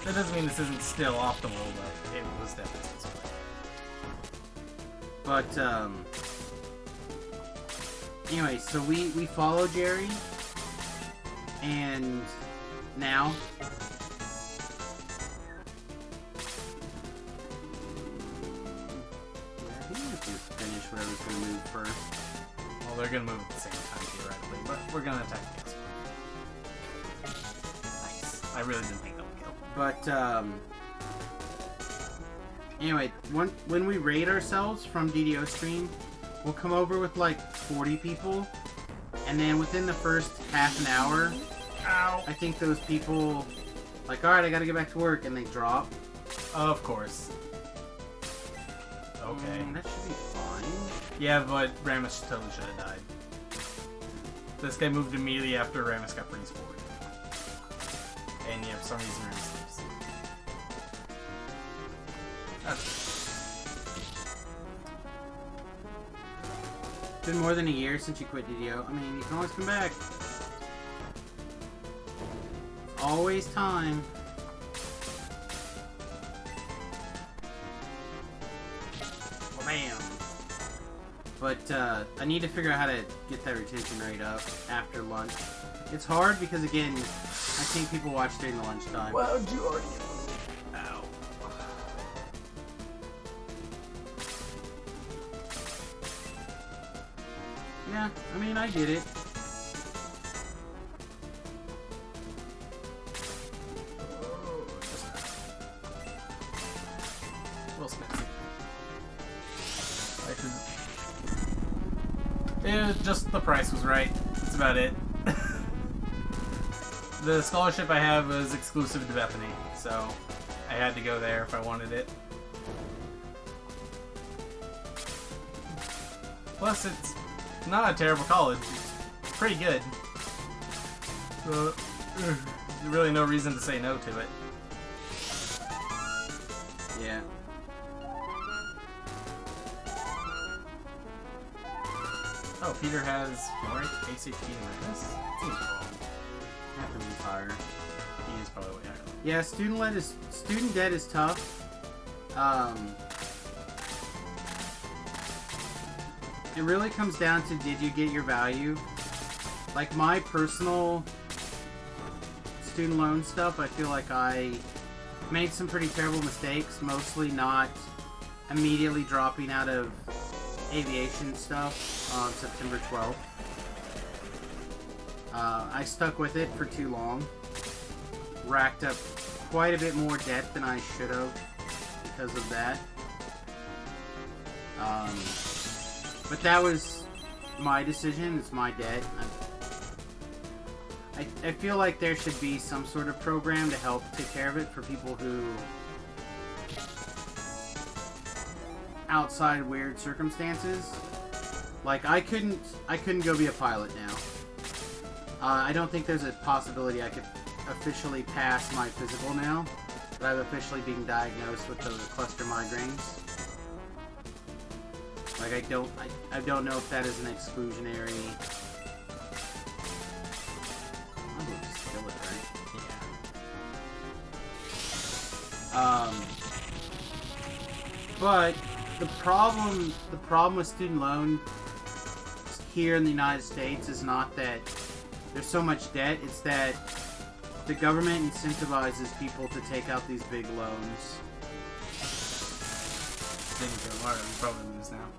That doesn't mean this isn't still optimal, but it was definitely split. But, anyway, so we follow Jerry, and now... I think we have to finish whatever's going to move first. Well, they're going to move at the same time, theoretically, but we're going to attack the guest. Nice. I really didn't think that would kill. But, anyway, when we raid ourselves from DDO stream, we'll come over with like 40 people, and then within the first half an hour, ow, I think those people, like, alright, I gotta get back to work, and they drop. Of course. Okay. That should be fine. Yeah, but Ramus totally should have died. This guy moved immediately after Ramus got freeze forward. And yeah, for some reason Ramus sleeps. That's It's been more than a year since you quit DDO. I mean, you can always come back. Always time. Bam. But I need to figure out how to get that retention rate up after lunch. It's hard because, again, I think people watch during the lunchtime. Well, you already get moved. Ow. Yeah, I mean, I did it. Will Smith. Yeah, just the price was right. That's about it. The scholarship I have is exclusive to Bethany, so I had to go there if I wanted it. Plus, it's not a terrible college. It's pretty good. So, there's really no reason to say no to it. Yeah. Oh, Peter has more ACT than this? Seems wrong. Happens is higher. He is probably way higher. Yeah, student debt is tough. It really comes down to, did you get your value? Like my personal student loan stuff, I feel like I made some pretty terrible mistakes, mostly not immediately dropping out of aviation stuff on September 12th. I stuck with it for too long. Racked up quite a bit more debt than I should have because of that. But that was my decision. It's my debt. I feel like there should be some sort of program to help take care of it for people who, outside weird circumstances. Like I couldn't go be a pilot now. I don't think there's a possibility I could officially pass my physical now, but I'm officially being diagnosed with the cluster migraines. Like I don't know if that is an exclusionary. I'm gonna just kill it, right? Yeah. But the problem with student loan here in the United States is not that there's so much debt, it's that the government incentivizes people to take out these big loans. Didn't get water, we probably lose now.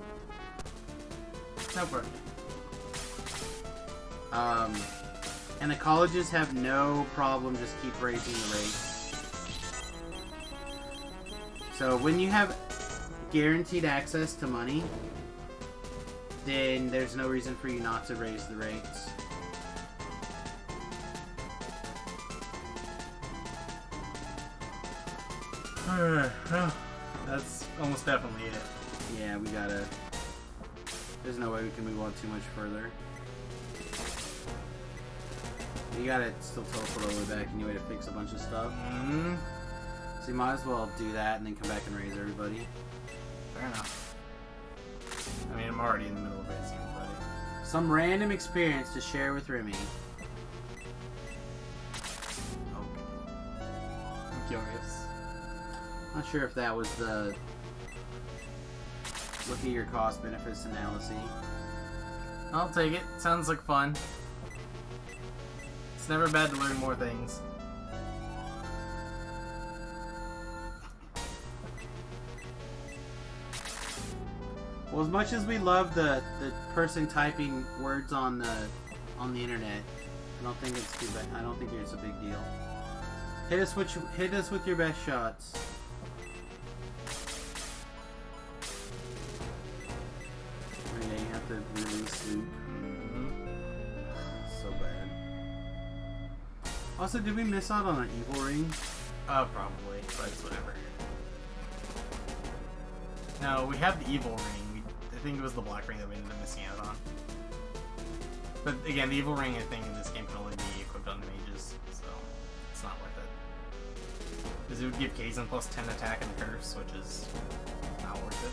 No problem. And the colleges have no problem just keep raising the rates. So when you have guaranteed access to money, then there's no reason for you not to raise the rates. That's almost definitely it. Yeah, we gotta... There's no way we can move on too much further. You gotta still teleport all the way back anyway to fix a bunch of stuff. Mm-hmm. So you might as well do that and then come back and raise everybody. Fair enough. I mean, I'm already in the middle of racing everybody. Some random experience to share with Remy. I'm curious. Not sure if that was the look at your cost benefits analysis. I'll take it. Sounds like fun. It's never bad to learn more things. Well, as much as we love the person typing words on the internet, I don't think it's too bad. I don't think it's a big deal. Hit us with your best shots. Oh, yeah, you have to release soup. So bad. Also, did we miss out on an evil ring? Probably, but it's whatever. No, we have the evil ring. I think it was the black ring that we ended up missing out on. But again, the evil ring, I think, in this game can only be equipped on the mages, so it's not worth it. Because it would give Kazan plus 10 attack and curse, which is not worth it.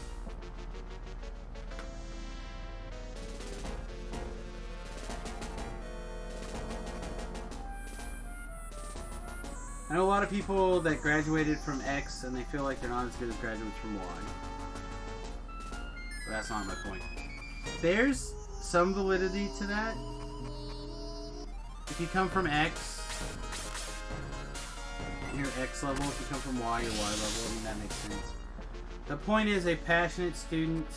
I know a lot of people that graduated from X and they feel like they're not as good as graduates from Y. But that's not my point. There's some validity to that. If you come from X, you're X level. If you come from Y, you're Y level. I mean, that makes sense. The point is, a passionate student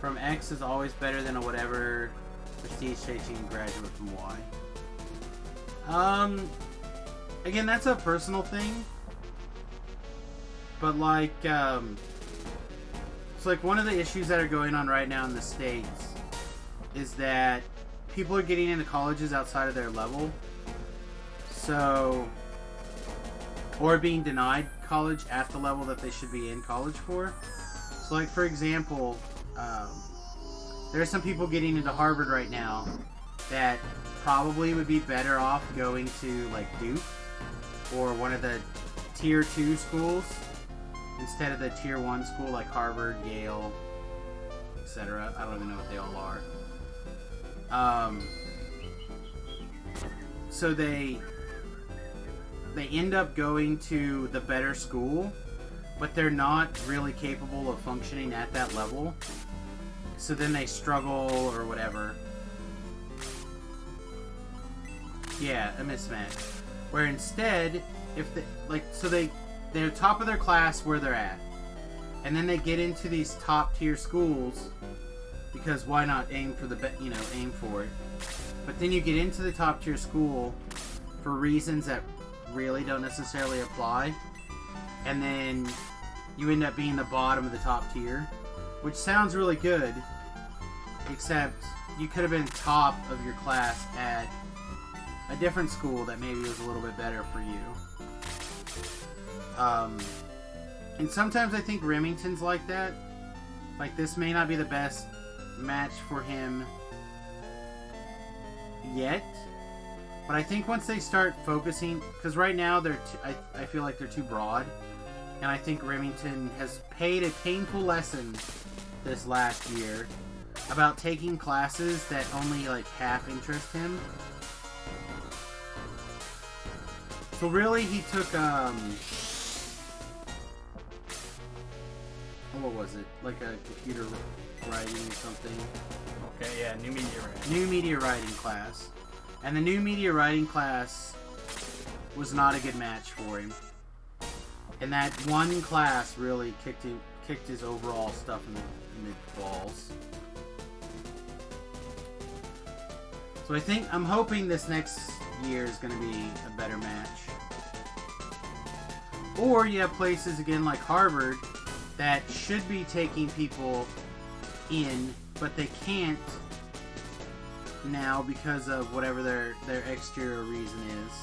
from X is always better than a whatever prestige-chasing graduate from Y. Again, that's a personal thing. But like, it's like one of the issues that are going on right now in the States is that people are getting into colleges outside of their level. So, or being denied college at the level that they should be in college for. So like, for example, there are some people getting into Harvard right now that probably would be better off going to like Duke or one of the tier 2 schools instead of the tier 1 school like Harvard, Yale, etc. I don't even know what they all are. So they end up going to the better school, but they're not really capable of functioning at that level. So then they struggle or whatever. Yeah, a mismatch. Where instead, if they they're top of their class where they're at, and then they get into these top tier schools because why not aim for aim for it. But then you get into the top tier school for reasons that really don't necessarily apply, and then you end up being the bottom of the top tier, which sounds really good, except you could have been top of your class at a different school that maybe was a little bit better for you. And sometimes I think Remington's like that. Like, this may not be the best match for him yet, but I think once they start focusing, because right now I feel like they're too broad, and I think Remington has paid a painful lesson this last year about taking classes that only like half interest him. So really, he took, what was it? Like a computer writing or something. Okay, yeah, new media writing. New media writing class. And the new media writing class was not a good match for him. And that one class really kicked his overall stuff in the balls. So I'm hoping this next year is going to be a better match. Or you have places again like Harvard that should be taking people in, but they can't now because of whatever their exterior reason is.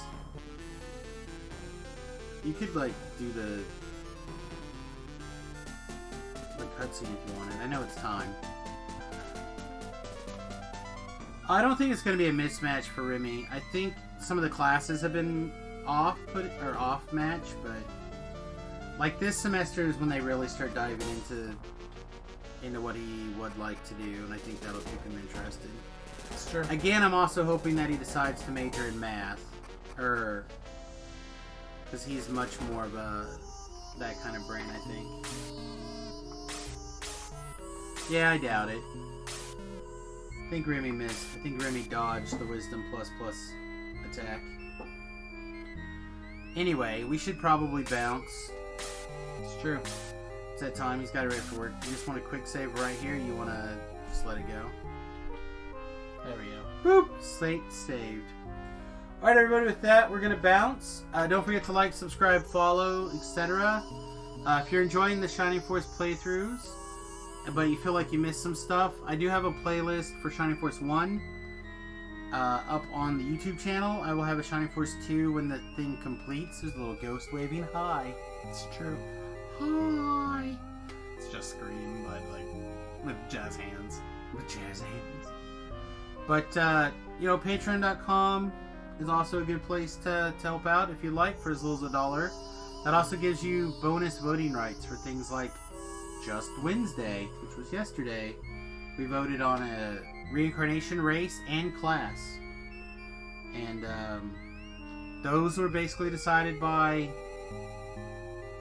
You could like do the cutscene if you wanted. I know it's time. I don't think it's going to be a mismatch for Remy. I think some of the classes have been off match, but like this semester is when they really start diving into into what he would like to do, and I think that'll keep him interested. It's true. Again, I'm also hoping that he decides to major in math, because he's much more of that kind of brain, I think. Yeah, I doubt it. I think Remy missed. I think Remy dodged the Wisdom plus attack. Anyway, we should probably bounce. It's true. It's that time. He's got it ready for work. You just want a quick save right here? You want to just let it go? There we go. Boop! Slate saved. Alright, everybody, with that, we're going to bounce. Don't forget to like, subscribe, follow, etc. If you're enjoying the Shining Force playthroughs, but you feel like you missed some stuff, I do have a playlist for Shining Force 1 up on the YouTube channel. I will have a Shining Force 2 when the thing completes. There's a little ghost waving hi. It's true. Hi. It's just Scream, but like with jazz hands. With jazz hands. But, Patreon.com is also a good place to help out if you'd like, for as little as $1. That also gives you bonus voting rights for things like Just Wednesday, which was yesterday. We voted on a reincarnation, race, and class. And those were basically decided by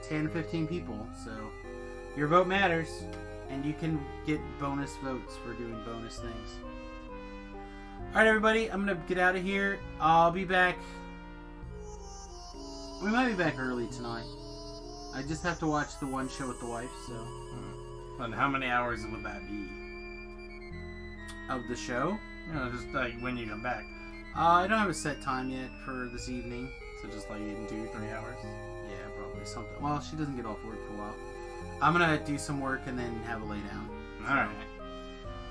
10 or 15 people. So your vote matters, and you can get bonus votes for doing bonus things. Alright, everybody, I'm going to get out of here. I'll be back. We might be back early tonight. I just have to watch the one show with the wife, so. And how many hours would that be? Of the show? Just like when you come back. I don't have a set time yet for this evening. So just like in 2-3 hours? Yeah, probably something. Well, she doesn't get off work for a while. I'm going to do some work and then have a lay down. Alright.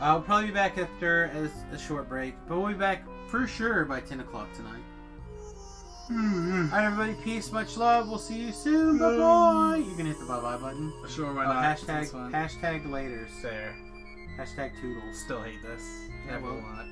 I'll probably be back after a short break, but we'll be back for sure by 10 o'clock tonight. Alright, everybody, peace, much love. We'll see you soon. Bye-bye. You can hit the bye-bye button. Sure, why not? Hashtag laters. There. Hashtag toodles. Still hate this. Yeah, well. Everyone.